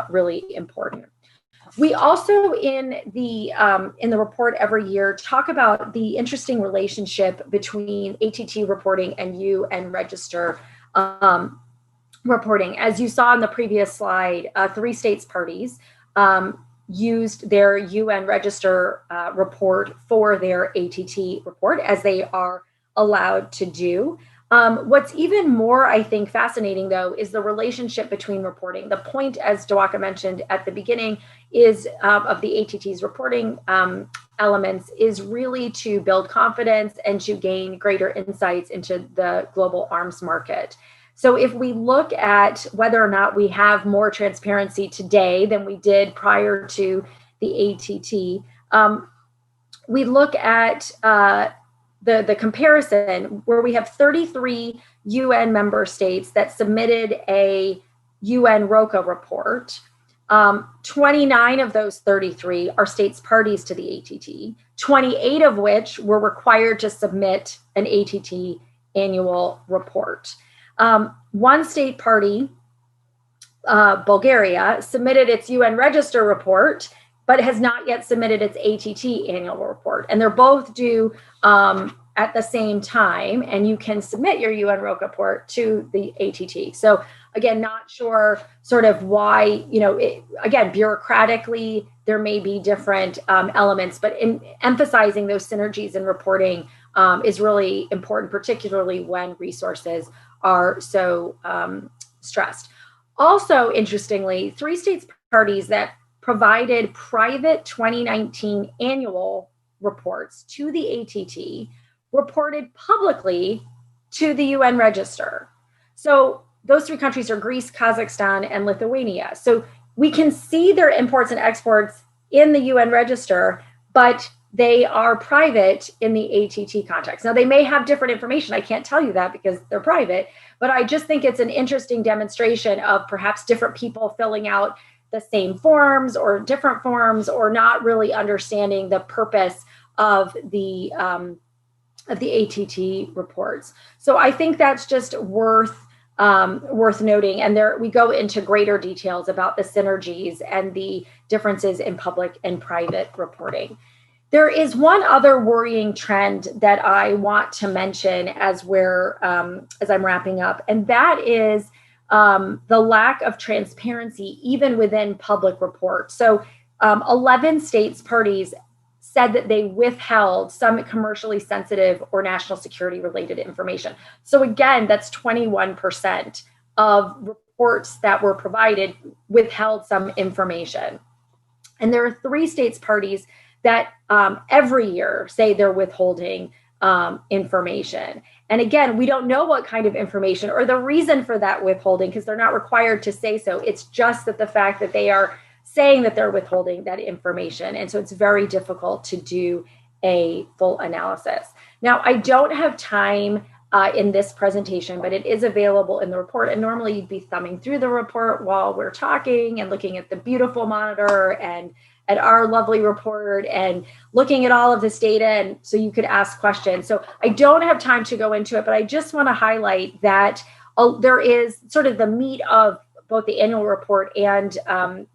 really important. We also in the report every year talk about the interesting relationship between ATT reporting and UN register reporting. As you saw in the previous slide, 3 states parties used their UN register report for their ATT report, as they are allowed to do. What's even more, I think, fascinating, though, is the relationship between reporting. The point, as Diwaka mentioned at the beginning, is of the ATT's reporting elements is really to build confidence and to gain greater insights into the global arms market. So if we look at whether or not we have more transparency today than we did prior to the ATT, we look at the comparison where we have 33 UN member states that submitted a UNROCA report. 29 of those 33 are states parties to the ATT, 28 of which were required to submit an ATT annual report. One state party, Bulgaria, submitted its UN register report, but has not yet submitted its ATT annual report. And they're both due at the same time, and you can submit your UNROCA report to the ATT. So again, not sure sort of why, again, bureaucratically, there may be different elements, but in emphasizing those synergies in reporting is really important, particularly when resources are so stressed. Also, interestingly, 3 states parties that provided private 2019 annual reports to the ATT reported publicly to the UN register. So those 3 countries are Greece, Kazakhstan, and Lithuania. So we can see their imports and exports in the UN register, but they are private in the ATT context. Now, they may have different information. I can't tell you that because they're private, but I just think it's an interesting demonstration of perhaps different people filling out the same forms or different forms, or not really understanding the purpose of the ATT reports. So I think that's just worth noting. And there we go into greater details about the synergies and the differences in public and private reporting. There is one other worrying trend that I want to mention as I'm wrapping up, and that is the lack of transparency even within public reports. So 11 states parties said that they withheld some commercially sensitive or national security related information. So again, that's 21% of reports that were provided withheld some information. And there are 3 states parties that every year say they're withholding information. And again, we don't know what kind of information or the reason for that withholding, because they're not required to say so. It's just that the fact that they are saying that they're withholding that information. And so it's very difficult to do a full analysis. Now, I don't have time in this presentation, but it is available in the report. And normally you'd be thumbing through the report while we're talking and looking at the beautiful monitor and at our lovely report and looking at all of this data, and so you could ask questions. So I don't have time to go into it, but I just want to highlight that there is sort of the meat of both the annual report and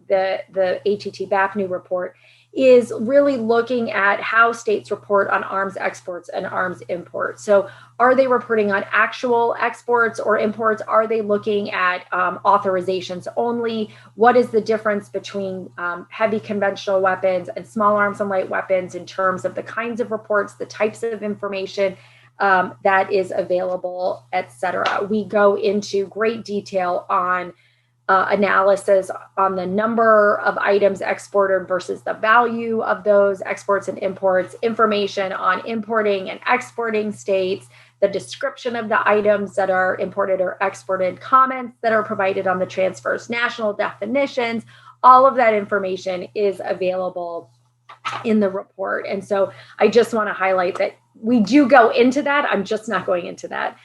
the ATT-BAP new report is really looking at how states report on arms exports and arms imports. So are they reporting on actual exports or imports? Are they looking at authorizations only? What is the difference between heavy conventional weapons and small arms and light weapons in terms of the kinds of reports, the types of information that is available, et cetera? We go into great detail on analysis on the number of items exported versus the value of those exports and imports, information on importing and exporting states, the description of the items that are imported or exported, comments that are provided on the transfers, national definitions. All of that information is available in the report. And so I just want to highlight that we do go into that. I'm just not going into that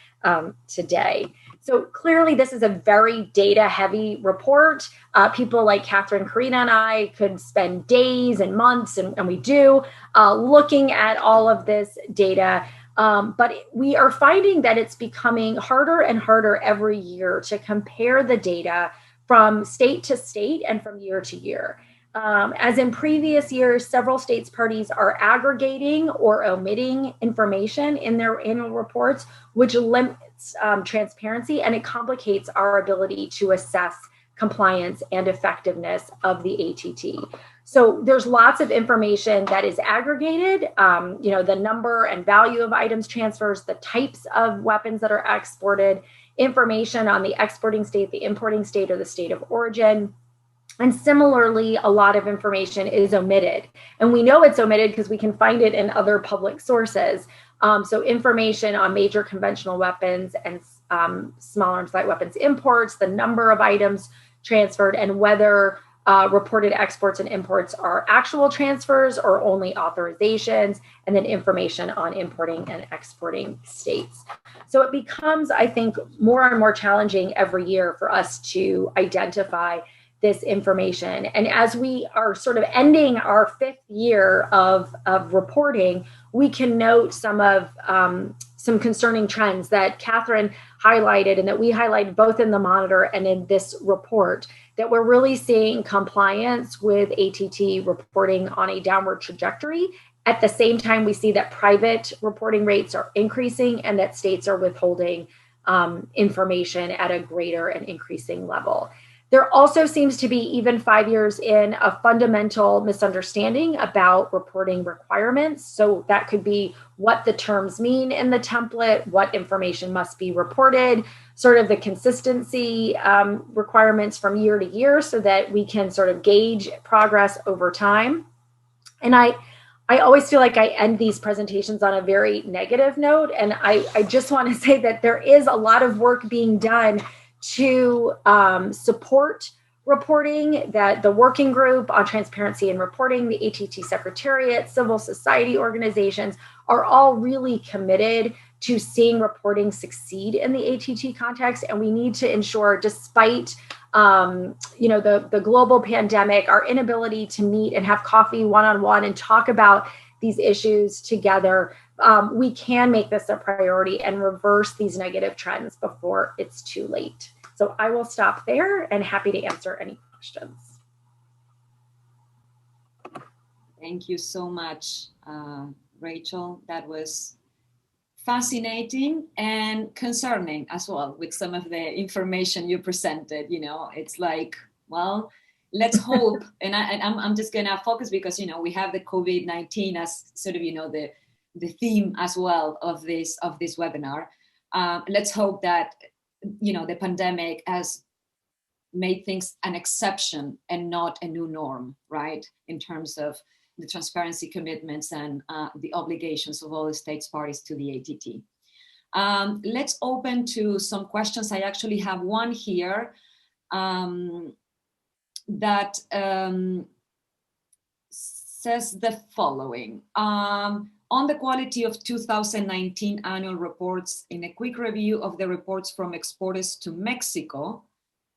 today. So clearly this is a very data heavy report. People like Katherine, Carina, and I could spend days and months, and we do, looking at all of this data. But we are finding that it's becoming harder and harder every year to compare the data from state to state and from year to year. As in previous years, several states parties are aggregating or omitting information in their annual reports, which limits transparency, and it complicates our ability to assess compliance and effectiveness of the ATT. So there's lots of information that is aggregated, the number and value of items transfers, the types of weapons that are exported, information on the exporting state, the importing state, or the state of origin. And similarly, a lot of information is omitted. And we know it's omitted because we can find it in other public sources. So information on major conventional weapons and small arms light weapons imports, the number of items transferred, and whether reported exports and imports are actual transfers or only authorizations, and then information on importing and exporting states. So it becomes, I think, more and more challenging every year for us to identify this information. And as we are sort of ending our 5th year of reporting, we can note some concerning trends that Katherine highlighted and that we highlighted both in the monitor and in this report, that we're really seeing compliance with ATT reporting on a downward trajectory. At the same time, we see that private reporting rates are increasing and that states are withholding information at a greater and increasing level. There also seems to be, even 5 years in, a fundamental misunderstanding about reporting requirements. So that could be what the terms mean in the template, what information must be reported, sort of the consistency requirements from year to year so that we can sort of gauge progress over time. And I always feel like I end these presentations on a very negative note. And I just want to say that there is a lot of work being done to support reporting, that the Working Group on Transparency and Reporting, the ATT Secretariat, civil society organizations are all really committed to seeing reporting succeed in the ATT context. And we need to ensure, despite the global pandemic, our inability to meet and have coffee one-on-one and talk about these issues together, we can make this a priority and reverse these negative trends before it's too late. So I will stop there and happy to answer any questions. Thank you so much, Rachel. That was fascinating and concerning as well with some of the information you presented. You know, it's like, well, let's hope. And I'm just gonna focus because, you know, we have the COVID-19 as sort of, you know, the theme as well of this webinar. Let's hope that, you know, the pandemic has made things an exception and not a new norm, right? In terms of the transparency commitments and the obligations of all the states parties to the ATT. Let's open to some questions. I actually have one here that says the following. On the quality of 2019 annual reports, in a quick review of the reports from exporters to Mexico,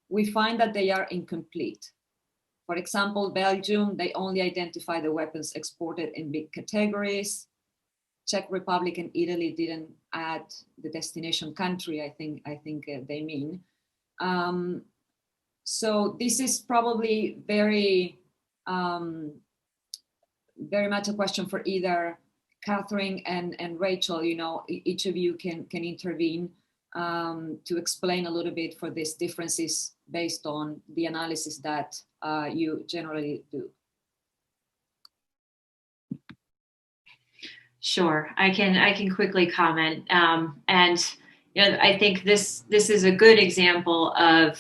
we find that they are incomplete. For example, Belgium, they only identify the weapons exported in big categories. Czech Republic and Italy didn't add the destination country, I think they mean. So this is probably very much a question for either Katherine and Rachel. You know, each of you can intervene to explain a little bit for these differences based on the analysis that you generally do. Sure, I can quickly comment, and you know, I think this is a good example of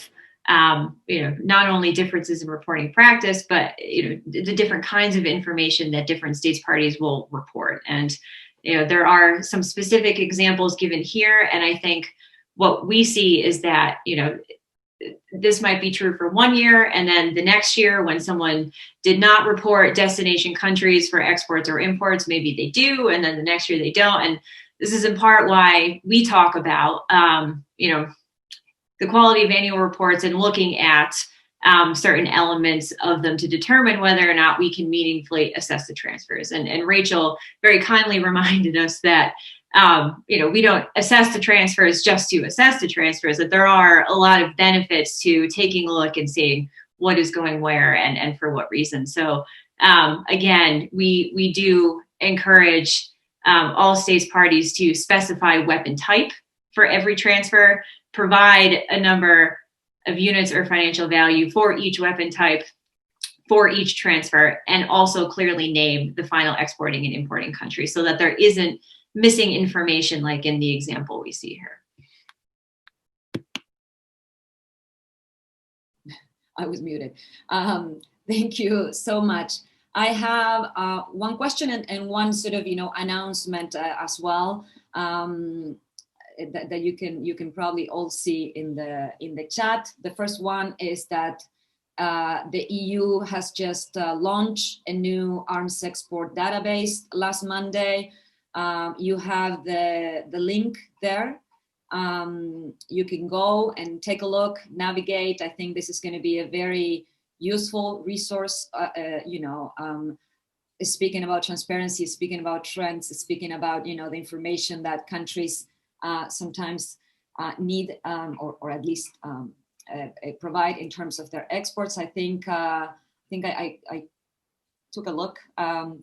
you know, not only differences in reporting practice, but you know, the different kinds of information that different states parties will report. And you know, there are some specific examples given here, and I think what we see is that, you know, this might be true for 1 year, and then the next year when someone did not report destination countries for exports or imports, maybe they do, and then the next year they don't. And this is in part why we talk about, you know, the quality of annual reports and looking at certain elements of them to determine whether or not we can meaningfully assess the transfers. And Rachel very kindly reminded us that you know, we don't assess the transfers just to assess the transfers, that there are a lot of benefits to taking a look and seeing what is going where and for what reason. So again, we do encourage all states parties to specify weapon type for every transfer, provide a number of units or financial value for each weapon type for each transfer, and also clearly name the final exporting and importing country so that there isn't missing information like in the example we see here. I was muted. Thank you so much. I have one question and one sort of, you know, announcement as well that you can probably all see in the chat. The first one is that the EU has just launched a new arms export database last Monday. You have the link there. You can go and take a look, navigate. I think this is going to be a very useful resource, you know, speaking about transparency, speaking about trends, speaking about, you know, the information that countries sometimes need or at least provide in terms of their exports. I think I took a look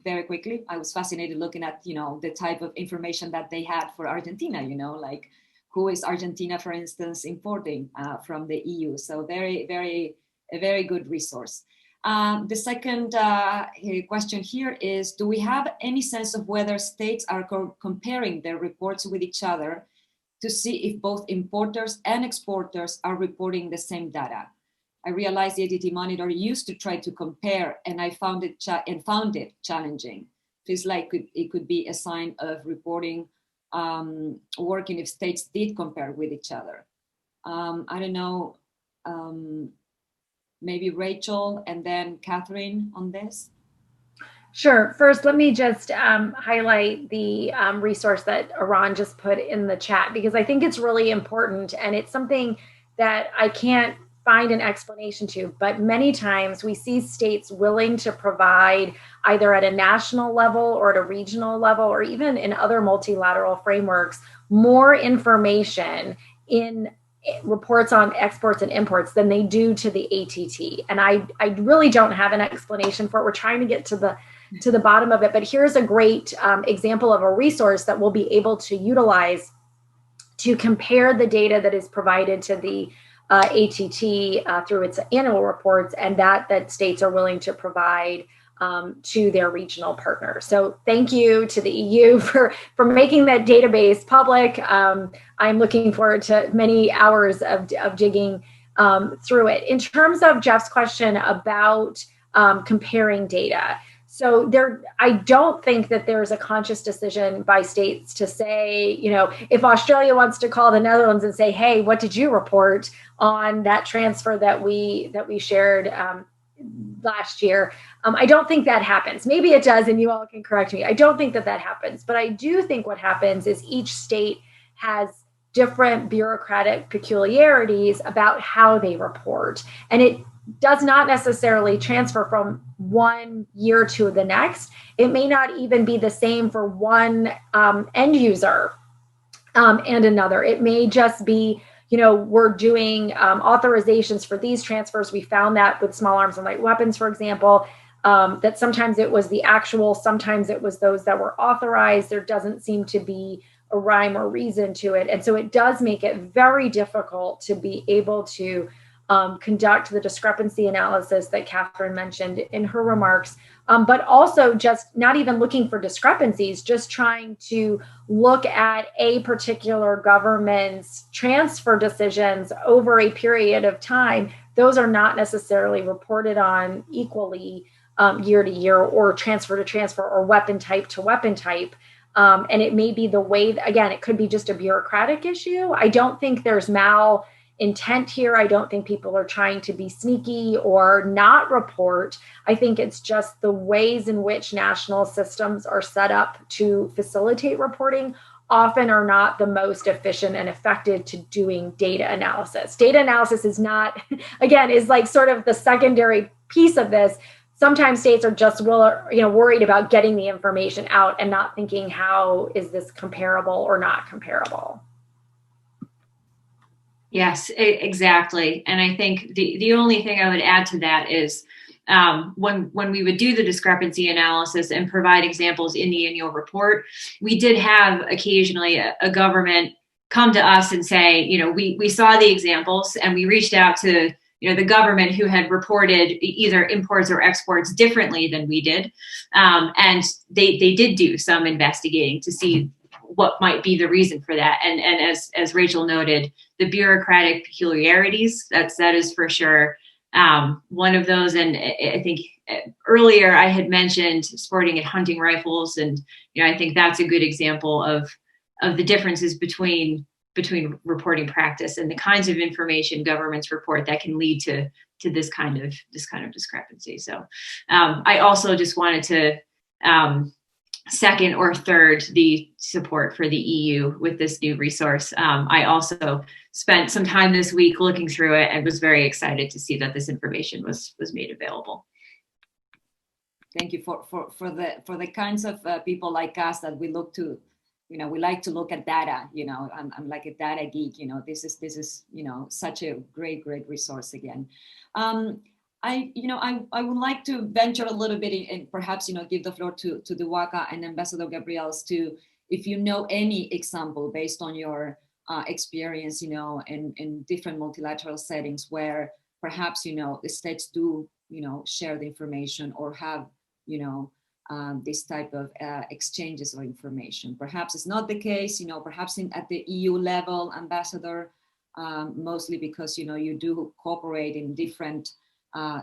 very quickly. I was fascinated looking at, you know, the type of information that they had for Argentina, you know, like who is Argentina, for instance, importing from the EU. So a very good resource. The second question here is, do we have any sense of whether states are comparing their reports with each other to see if both importers and exporters are reporting the same data? I realized the ATT Monitor used to try to compare, and I found it challenging. Feels like it could be a sign of reporting working if states did compare with each other. I don't know, maybe Rachel and then Katherine on this. Sure. First, let me just highlight the resource that Iran just put in the chat, because I think it's really important, and it's something that I can't find an explanation to, but many times we see states willing to provide either at a national level or at a regional level or even in other multilateral frameworks more information in reports on exports and imports than they do to the ATT. And I really don't have an explanation for it. We're trying to get to to the bottom of it. But here's a great example of a resource that we'll be able to utilize to compare the data that is provided to the ATT through its annual reports, and that states are willing to provide to their regional partners. So thank you to the EU for making that database public. I'm looking forward to many hours of digging through it. In terms of Jeff's question about comparing data, so I don't think that there's a conscious decision by states to say, if Australia wants to call the Netherlands and say, hey, what did you report on that transfer that we shared last year? I don't think that happens. Maybe it does, and you all can correct me. I don't think that happens, but I do think what happens is each state has different bureaucratic peculiarities about how they report, and it does not necessarily transfer from one year to the next. It may not even be the same for one end user and another. It may just be, we're doing authorizations for these transfers. We found that with small arms and light weapons, for example, that sometimes it was the actual, sometimes it was those that were authorized. There doesn't seem to be a rhyme or reason to it. And so it does make it very difficult to be able to conduct the discrepancy analysis that Katherine mentioned in her remarks, but also just not even looking for discrepancies, just trying to look at a particular government's transfer decisions over a period of time. Those are not necessarily reported on equally year to year, or transfer to transfer, or weapon type to weapon type. And it may be the way, again, it could be just a bureaucratic issue. I don't think there's intent here. I don't think people are trying to be sneaky or not report. I think it's just the ways in which national systems are set up to facilitate reporting often are not the most efficient and effective to doing data analysis. Data analysis is not, again, is like sort of the secondary piece of this. Sometimes states are just worried about getting the information out and not thinking, how is this comparable or not comparable? Yes, exactly. And I think the only thing I would add to that is when we would do the discrepancy analysis and provide examples in the annual report, we did have occasionally a government come to us and say, we saw the examples and we reached out to the government who had reported either imports or exports differently than we did. And they did do some investigating to see what might be the reason for that. And as Rachel noted, the bureaucratic peculiarities, that is for sure one of those. And I think earlier I had mentioned sporting and hunting rifles. And, I think that's a good example of the differences between reporting practice and the kinds of information governments report that can lead to this kind of discrepancy. So I also just wanted to second or third the support for the EU with this new resource. I also spent some time this week looking through it and was very excited to see that this information was made available. Thank you for the kinds of people like us that we look to. We like to look at data. I'm like a data geek. This is such a great resource again. I would like to venture a little bit and perhaps, give the floor to Diwaka and Ambassador Gabrielse to, if you know any example based on your experience, in different multilateral settings where perhaps, the states do, share the information or have, this type of exchanges of information. Perhaps it's not the case, perhaps at the EU level, Ambassador, mostly because, you do cooperate in different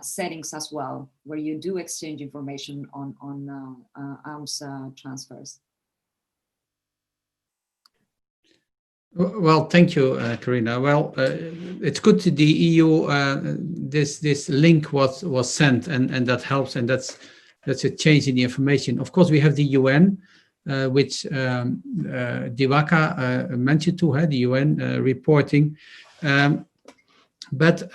settings as well, where you do exchange information on arms transfers. Well, thank you, Carina. Well, it's good to the EU. This link was sent, and that helps, and that's a change in the information. Of course, we have the UN, which Diwaka mentioned to her, the UN reporting, but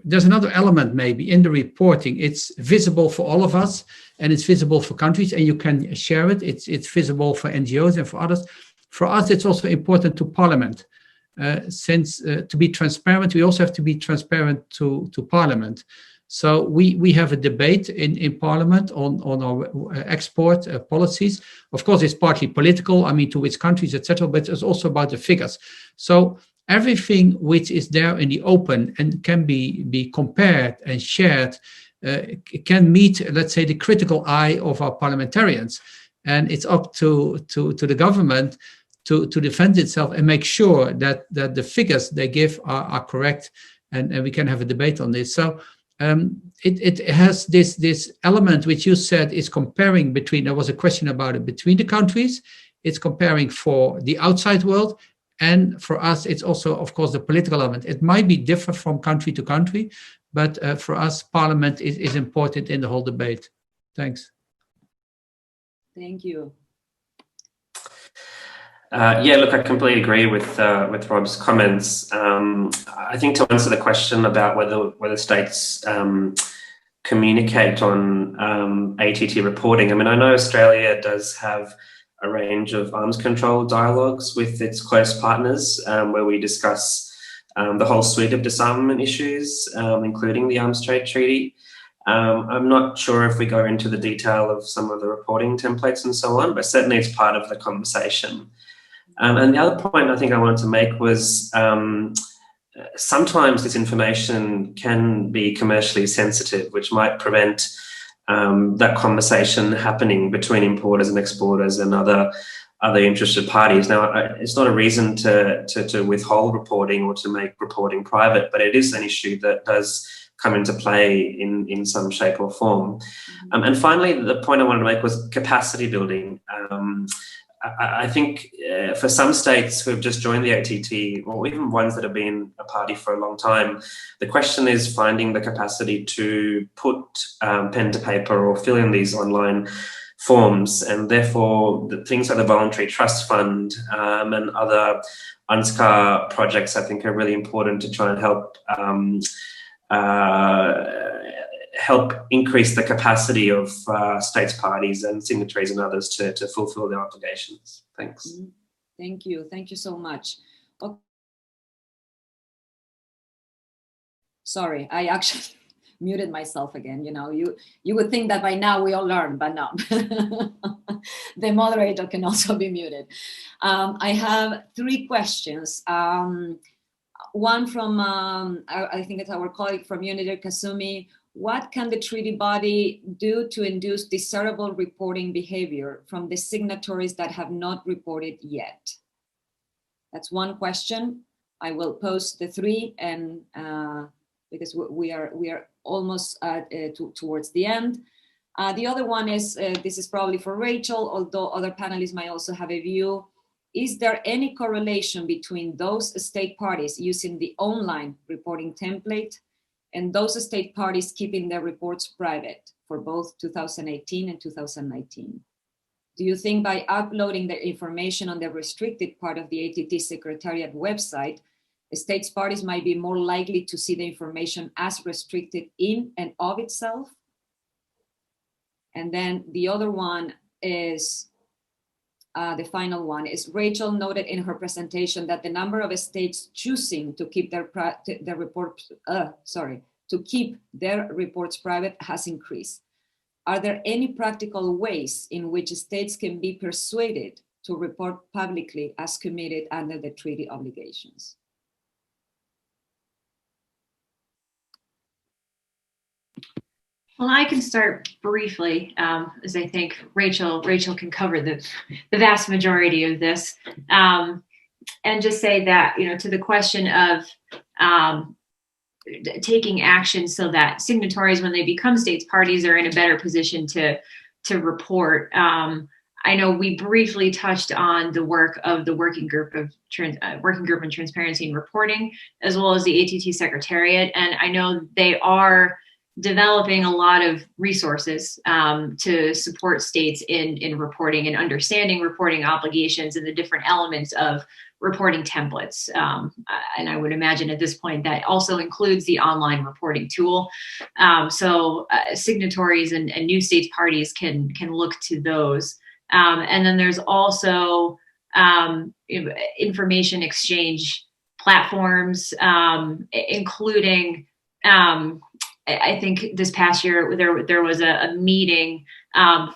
there's another element maybe in the reporting. It's visible for all of us, and it's visible for countries, and you can share it. It's visible for NGOs and for others. For us, it's also important to Parliament, since to be transparent, we also have to be transparent to Parliament. So we have a debate in Parliament on our export policies. Of course, it's partly political, I mean, to which countries, etc., but it's also about the figures. So everything which is there in the open and can be compared and shared can meet, let's say, the critical eye of our parliamentarians. And it's up to the government to defend itself and make sure that the figures they give are correct, and we can have a debate on this. So it has this element which you said is comparing between, there was a question about it, between the countries. It's comparing for the outside world, and for us it's also, of course, the political element. It might be different from country to country, but for us, Parliament is important in the whole debate. Thanks. Thank you. Yeah, look, I completely agree with Rob's comments. I think to answer the question about whether states communicate on ATT reporting, I mean, I know Australia does have a range of arms control dialogues with its close partners, where we discuss the whole suite of disarmament issues, including the Arms Trade Treaty. I'm not sure if we go into the detail of some of the reporting templates and so on, but certainly it's part of the conversation. And the other point I think I wanted to make was sometimes this information can be commercially sensitive, which might prevent that conversation happening between importers and exporters and other interested parties. Now, it's not a reason to withhold reporting or to make reporting private, but it is an issue that does come into play in some shape or form. And finally, the point I wanted to make was capacity building. I think for some states who have just joined the ATT, or even ones that have been a party for a long time, the question is finding the capacity to put pen to paper or fill in these online forms. And therefore, the things like the Voluntary Trust Fund and other UNSCAR projects, I think, are really important to try and help increase the capacity of states, parties and signatories and others to fulfill their obligations. Thanks. Thank you. Thank you so much. Okay. Sorry, I actually muted myself again. You know, you would think that by now we all learned, but no. The moderator can also be muted. I have 3 questions. One from, I think it's our colleague from UNIDIR, Kasumi. What can the treaty body do to induce desirable reporting behavior from the signatories that have not reported yet? That's one question. I will post the 3, and because we are almost towards the end. The other one is, this is probably for Rachel, although other panelists might also have a view. Is there any correlation between those state parties using the online reporting template and those state parties keeping their reports private for both 2018 and 2019? Do you think by uploading the information on the restricted part of the ATT Secretariat website, states parties might be more likely to see the information as restricted in and of itself? And then the other one is, the final one is, Rachel noted in her presentation that the number of states choosing to keep their reports private has increased. Are there any practical ways in which states can be persuaded to report publicly as committed under the treaty obligations? Well, I can start briefly, as I think Rachel can cover the vast majority of this, and just say that, you know, to the question of taking action so that signatories, when they become states parties, are in a better position to report. I know we briefly touched on the work of the Working Group on Transparency and Reporting, as well as the ATT Secretariat, and I know they are developing a lot of resources to support states in reporting and understanding reporting obligations and the different elements of reporting templates. And I would imagine at this point that also includes the online reporting tool. So signatories and new states parties can look to those. And then there's also information exchange platforms, including I think this past year there was a meeting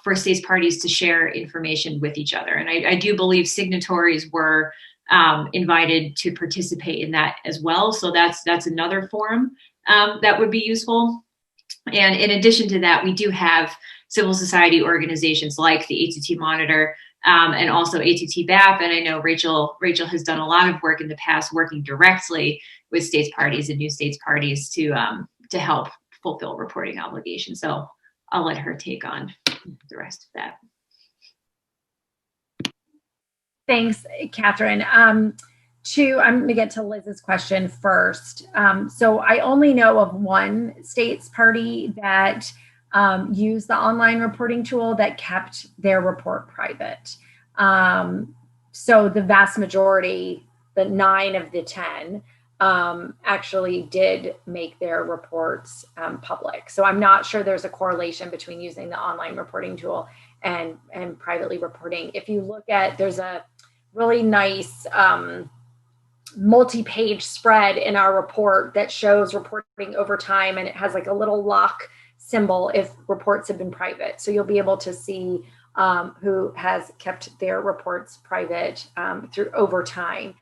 for states parties to share information with each other. And I do believe signatories were invited to participate in that as well. So that's another forum that would be useful. And in addition to that, we do have civil society organizations like the ATT Monitor and also ATT-BAP. And I know Rachel has done a lot of work in the past working directly with states parties and new states parties to help fulfill reporting obligations. So I'll let her take on the rest of that. Thanks, Katherine. I'm going to get to Liz's question first. So I only know of one states party that used the online reporting tool that kept their report private. So the vast majority, the 9 of the 10, actually did make their reports public. So I'm not sure there's a correlation between using the online reporting tool and privately reporting. If you look at, there's a really nice multi-page spread in our report that shows reporting over time, and it has like a little lock symbol if reports have been private. So you'll be able to see who has kept their reports private through over time.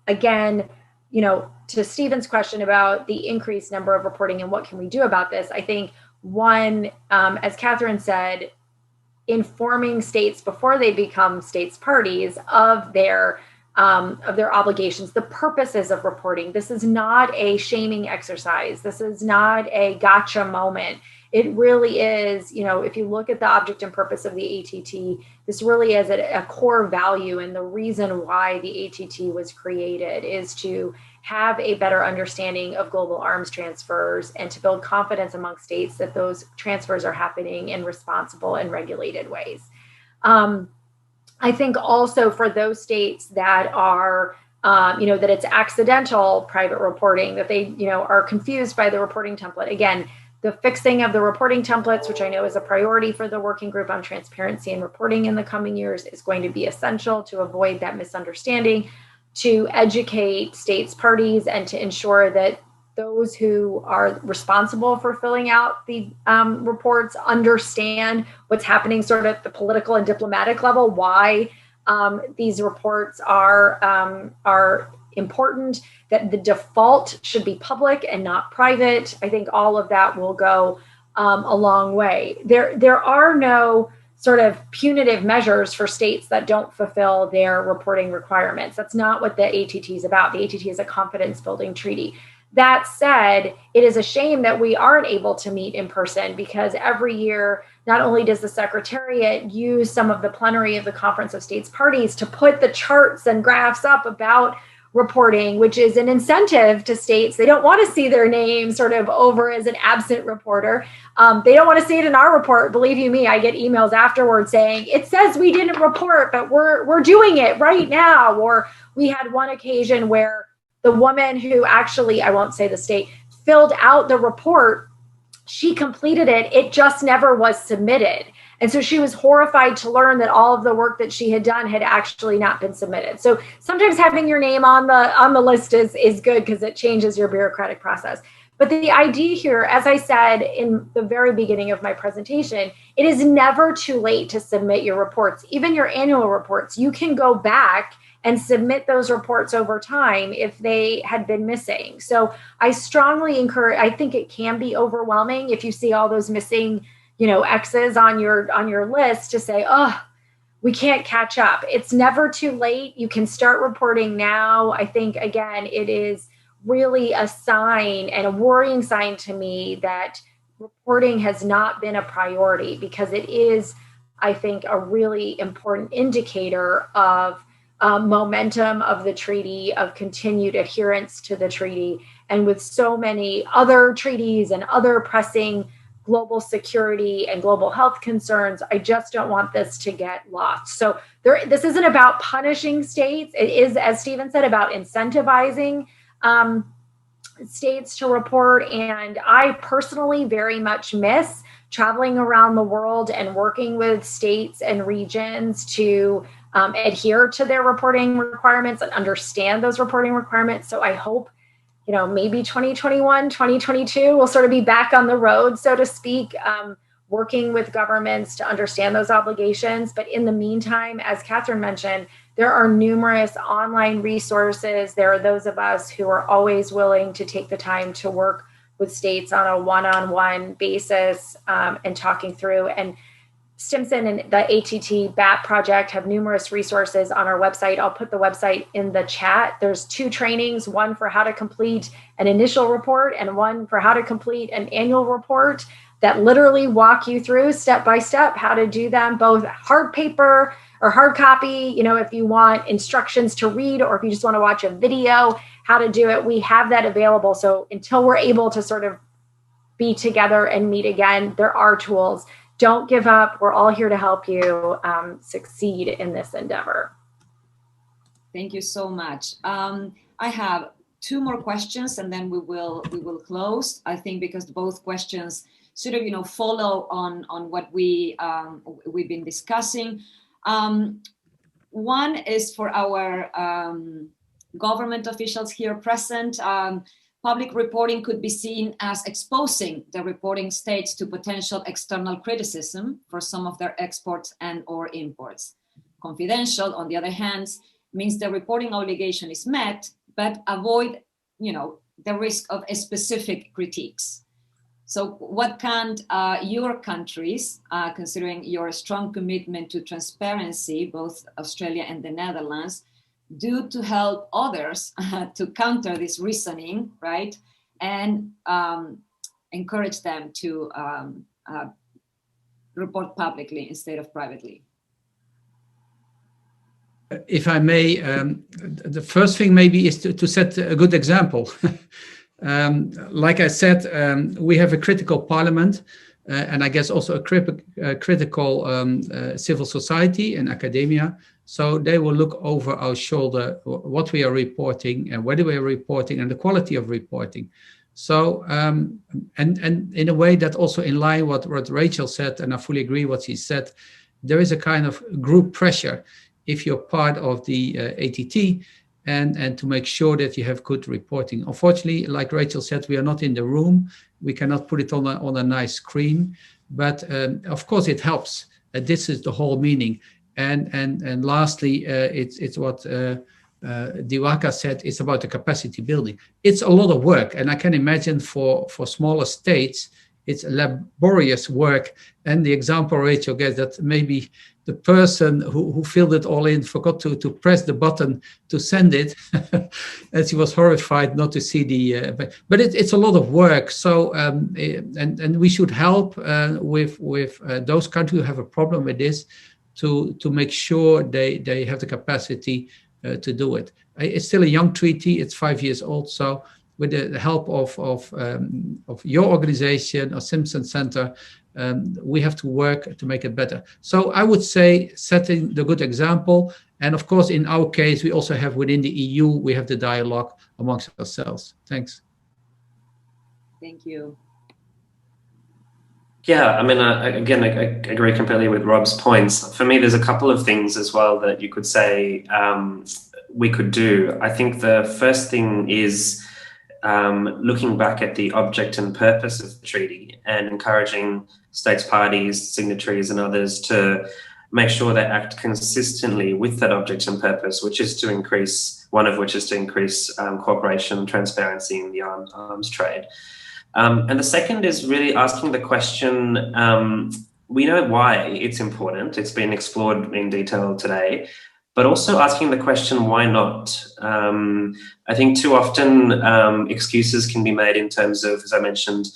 Again, to Stephen's question about the increased number of reporting and what can we do about this, I think one, as Katherine said, informing states before they become states parties of their obligations, the purposes of reporting. This is not a shaming exercise. This is not a gotcha moment. It really is, if you look at the object and purpose of the ATT, this really is a core value. And the reason why the ATT was created is to have a better understanding of global arms transfers and to build confidence among states that those transfers are happening in responsible and regulated ways. I think also for those states that are, that it's accidental private reporting, that they, are confused by the reporting template. Again, the fixing of the reporting templates, which I know is a priority for the working group on transparency and reporting in the coming years, is going to be essential to avoid that misunderstanding, to educate states parties, and to ensure that those who are responsible for filling out the reports understand what's happening sort of at the political and diplomatic level, why these reports are important, that the default should be public and not private. I think all of that will go a long way. There are no sort of punitive measures for states that don't fulfill their reporting requirements. That's not what the ATT is about. The ATT is a confidence building treaty. That said, it is a shame that we aren't able to meet in person, because every year, not only does the Secretariat use some of the plenary of the Conference of States Parties to put the charts and graphs up about reporting, which is an incentive to states. They don't want to see their name sort of over as an absent reporter. They don't want to see it in our report. Believe you me, I get emails afterwards saying, it says we didn't report, but we're doing it right now. Or we had one occasion where the woman who actually, I won't say the state, filled out the report, she completed it. It just never was submitted. And so she was horrified to learn that all of the work that she had done had actually not been submitted. So sometimes having your name on the list is good, because it changes your bureaucratic process. But the idea here, as I said in the very beginning of my presentation, it is never too late to submit your reports, even your annual reports. You can go back and submit those reports over time if they had been missing. So I strongly encourage, I think it can be overwhelming if you see all those missing, X's on your list, to say, oh, we can't catch up. It's never too late. You can start reporting now. I think, again, it is really a sign, and a worrying sign to me, that reporting has not been a priority, because it is, I think, a really important indicator of momentum of the treaty, of continued adherence to the treaty. And with so many other treaties and other pressing global security and global health concerns, I just don't want this to get lost. So this isn't about punishing states. It is, as Stephen said, about incentivizing states to report. And I personally very much miss traveling around the world and working with states and regions to adhere to their reporting requirements and understand those reporting requirements. So I hope maybe 2021, 2022, we'll sort of be back on the road, so to speak, working with governments to understand those obligations. But in the meantime, as Katherine mentioned, there are numerous online resources. There are those of us who are always willing to take the time to work with states on a one-on-one basis and talking through. And Stimson and the ATT-BAP project have numerous resources on our website. I'll put the website in the chat. There's 2 trainings, one for how to complete an initial report and one for how to complete an annual report that literally walk you through step by step how to do them, both hard paper or hard copy, if you want instructions to read, or if you just want to watch a video, how to do it. We have that available. So until we're able to sort of be together and meet again, there are tools. Don't give up. We're all here to help you succeed in this endeavor. Thank you so much. I have 2 more questions, and then we will close. I think because both questions sort of follow on what we've been discussing. One is for our government officials here present. Public reporting could be seen as exposing the reporting states to potential external criticism for some of their exports and/or imports. Confidential, on the other hand, means the reporting obligation is met, but avoid, the risk of specific critiques. So what can your countries, considering your strong commitment to transparency, both Australia and the Netherlands, do to help others to counter this reasoning, right? And encourage them to report publicly instead of privately? If I may, the first thing maybe is to set a good example. Like I said, we have a critical parliament, and I guess also a critical civil society and academia. So they will look over our shoulder what we are reporting and whether we are reporting and the quality of reporting. So, and in a way that also in line with what Rachel said, and I fully agree what she said, there is a kind of group pressure if you're part of the ATT and to make sure that you have good reporting. Unfortunately, like Rachel said, we are not in the room. We cannot put it on a nice screen, but of course it helps. This is the whole meaning. And lastly, it's what Diwaka said, it's about the capacity building. It's a lot of work, and I can imagine for smaller states, it's laborious work. And the example Rachel gave, that maybe the person who filled it all in forgot to press the button to send it, and she was horrified not to see the. But it's a lot of work. So and we should help with those countries who have a problem with this, to make sure they have the capacity to do it. It's still a young treaty. It's 5 years old. So with the help of your organization or Stimson Center, we have to work to make it better. So I would say setting the good example. And of course, in our case, we also have within the EU, we have the dialogue amongst ourselves. Thanks. Thank you. Yeah, I mean, again, I agree completely with Rob's points. For me, there's a couple of things as well that you could say we could do. I think the first thing is looking back at the object and purpose of the treaty and encouraging states, parties, signatories and others to make sure they act consistently with that object and purpose, which is to increase, one of which is to increase cooperation, transparency in the arms trade. And the second is really asking the question, we know why it's important, it's been explored in detail today, but also asking the question, why not? I think too often excuses can be made in terms of, as I mentioned,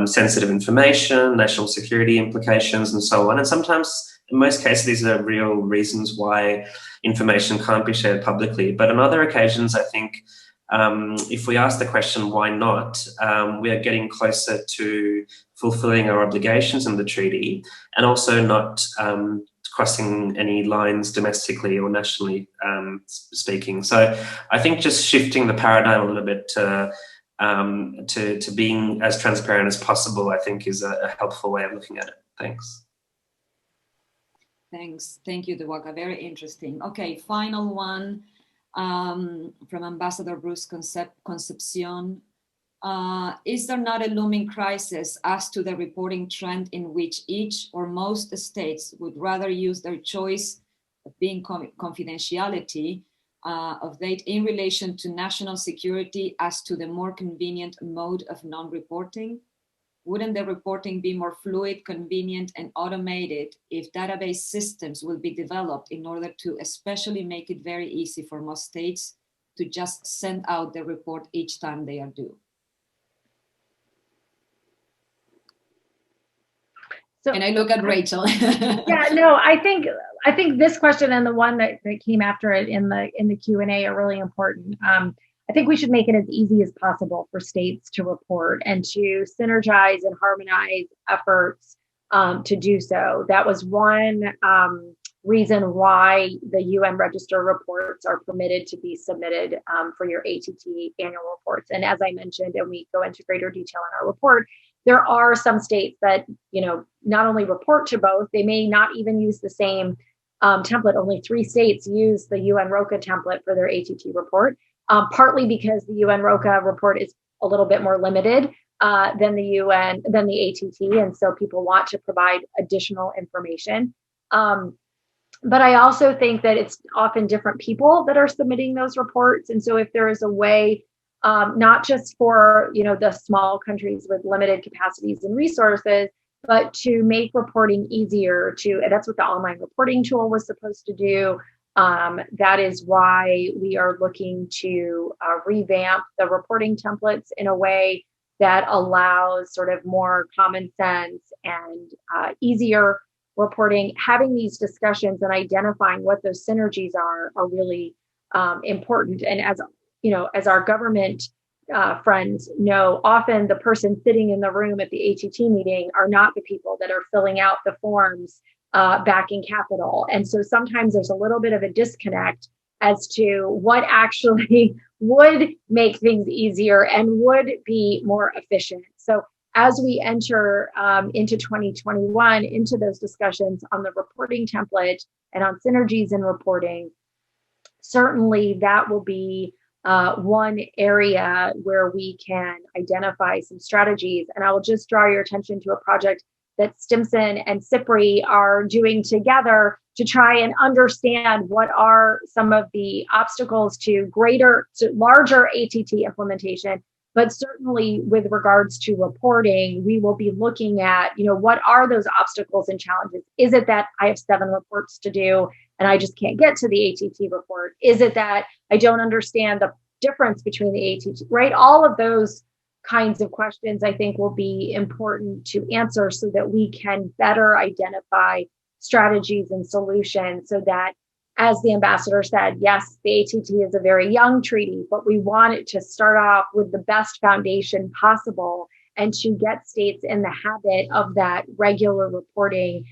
sensitive information, national security implications, and so on. And sometimes, in most cases, these are real reasons why information can't be shared publicly. But on other occasions, I think if we ask the question, why not, we are getting closer to fulfilling our obligations in the treaty and also not crossing any lines domestically or nationally speaking. So I think just shifting the paradigm a little bit to being as transparent as possible, I think is a helpful way of looking at it. Thanks. Thanks. Thank you, Diwaka. Very interesting. Okay, final one. from Ambassador Bruce Concepcion. Is there not a looming crisis as to the reporting trend in which each or most states would rather use their choice of being confidentiality of data in relation to national security as to the more convenient mode of non-reporting? Wouldn't the reporting be more fluid, convenient, and automated if database systems will be developed in order to especially make it very easy for most states to just send out the report each time they are due? So, and I look at Rachel. Yeah, no, I think this question and the one that came after it in the Q&A are really important. I think we should make it as easy as possible for states to report and to synergize and harmonize efforts to do so. That was one reason why the UN Register reports are permitted to be submitted for your ATT annual reports. And as I mentioned, and we go into greater detail in our report, there are some states that, not only report to both, they may not even use the same template. Only 3 states use the UNROCA template for their ATT report, partly because the UNROCA report is a little bit more limited than the ATT, and so people want to provide additional information. But I also think that it's often different people that are submitting those reports, and so if there is a way, not just for the small countries with limited capacities and resources, but to make reporting easier, and that's what the online reporting tool was supposed to do. That is why we are looking to revamp the reporting templates in a way that allows sort of more common sense and easier reporting. Having these discussions and identifying what those synergies are really important. And as our government friends know, often the person sitting in the room at the ATT meeting are not the people that are filling out the forms back in Capitol. And so sometimes there's a little bit of a disconnect as to what actually would make things easier and would be more efficient. So as we enter into 2021, into those discussions on the reporting template and on synergies in reporting, certainly that will be one area where we can identify some strategies. And I will just draw your attention to a project that Stimson and CIPRI are doing together to try and understand what are some of the obstacles to larger ATT implementation. But certainly with regards to reporting, we will be looking at, what are those obstacles and challenges? Is it that I have 7 reports to do and I just can't get to the ATT report? Is it that I don't understand the difference between the ATT, right? All of those kinds of questions, I think, will be important to answer so that we can better identify strategies and solutions so that, as the ambassador said, yes, the ATT is a very young treaty, but we want it to start off with the best foundation possible and to get states in the habit of that regular reporting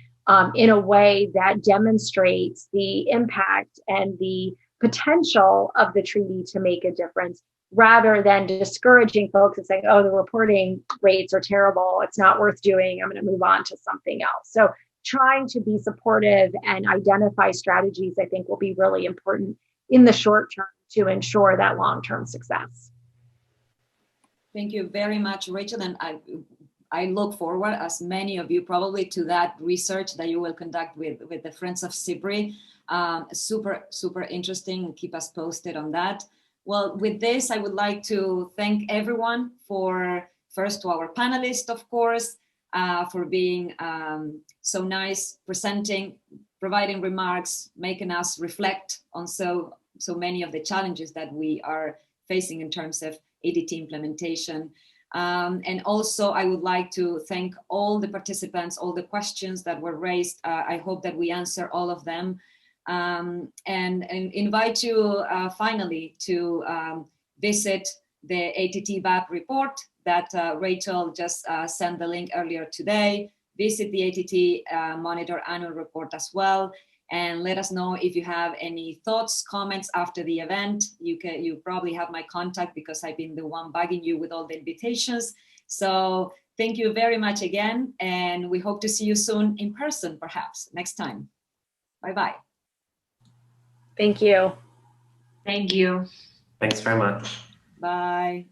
in a way that demonstrates the impact and the potential of the treaty to make a difference, rather than discouraging folks and saying, oh, the reporting rates are terrible, it's not worth doing, I'm going to move on to something else. So trying to be supportive and identify strategies, I think, will be really important in the short term to ensure that long-term success. Thank you very much, Rachel. And I look forward, as many of you probably, to that research that you will conduct with the Friends of CIPRI. Super, super interesting. Keep us posted on that. Well, with this, I would like to thank everyone first to our panelists, of course, for being so nice, presenting, providing remarks, making us reflect on so many of the challenges that we are facing in terms of ATT implementation. And also, I would like to thank all the participants, all the questions that were raised. I hope that we answer all of them. And invite you finally to visit the ATT-BAP report that Rachel just sent the link earlier today. Visit the ATT Monitor Annual Report as well, and let us know if you have any thoughts, comments after the event. You probably have my contact because I've been the one bugging you with all the invitations. So thank you very much again, and we hope to see you soon in person, perhaps next time. Bye-bye. Thank you. Thank you. Thanks very much. Bye.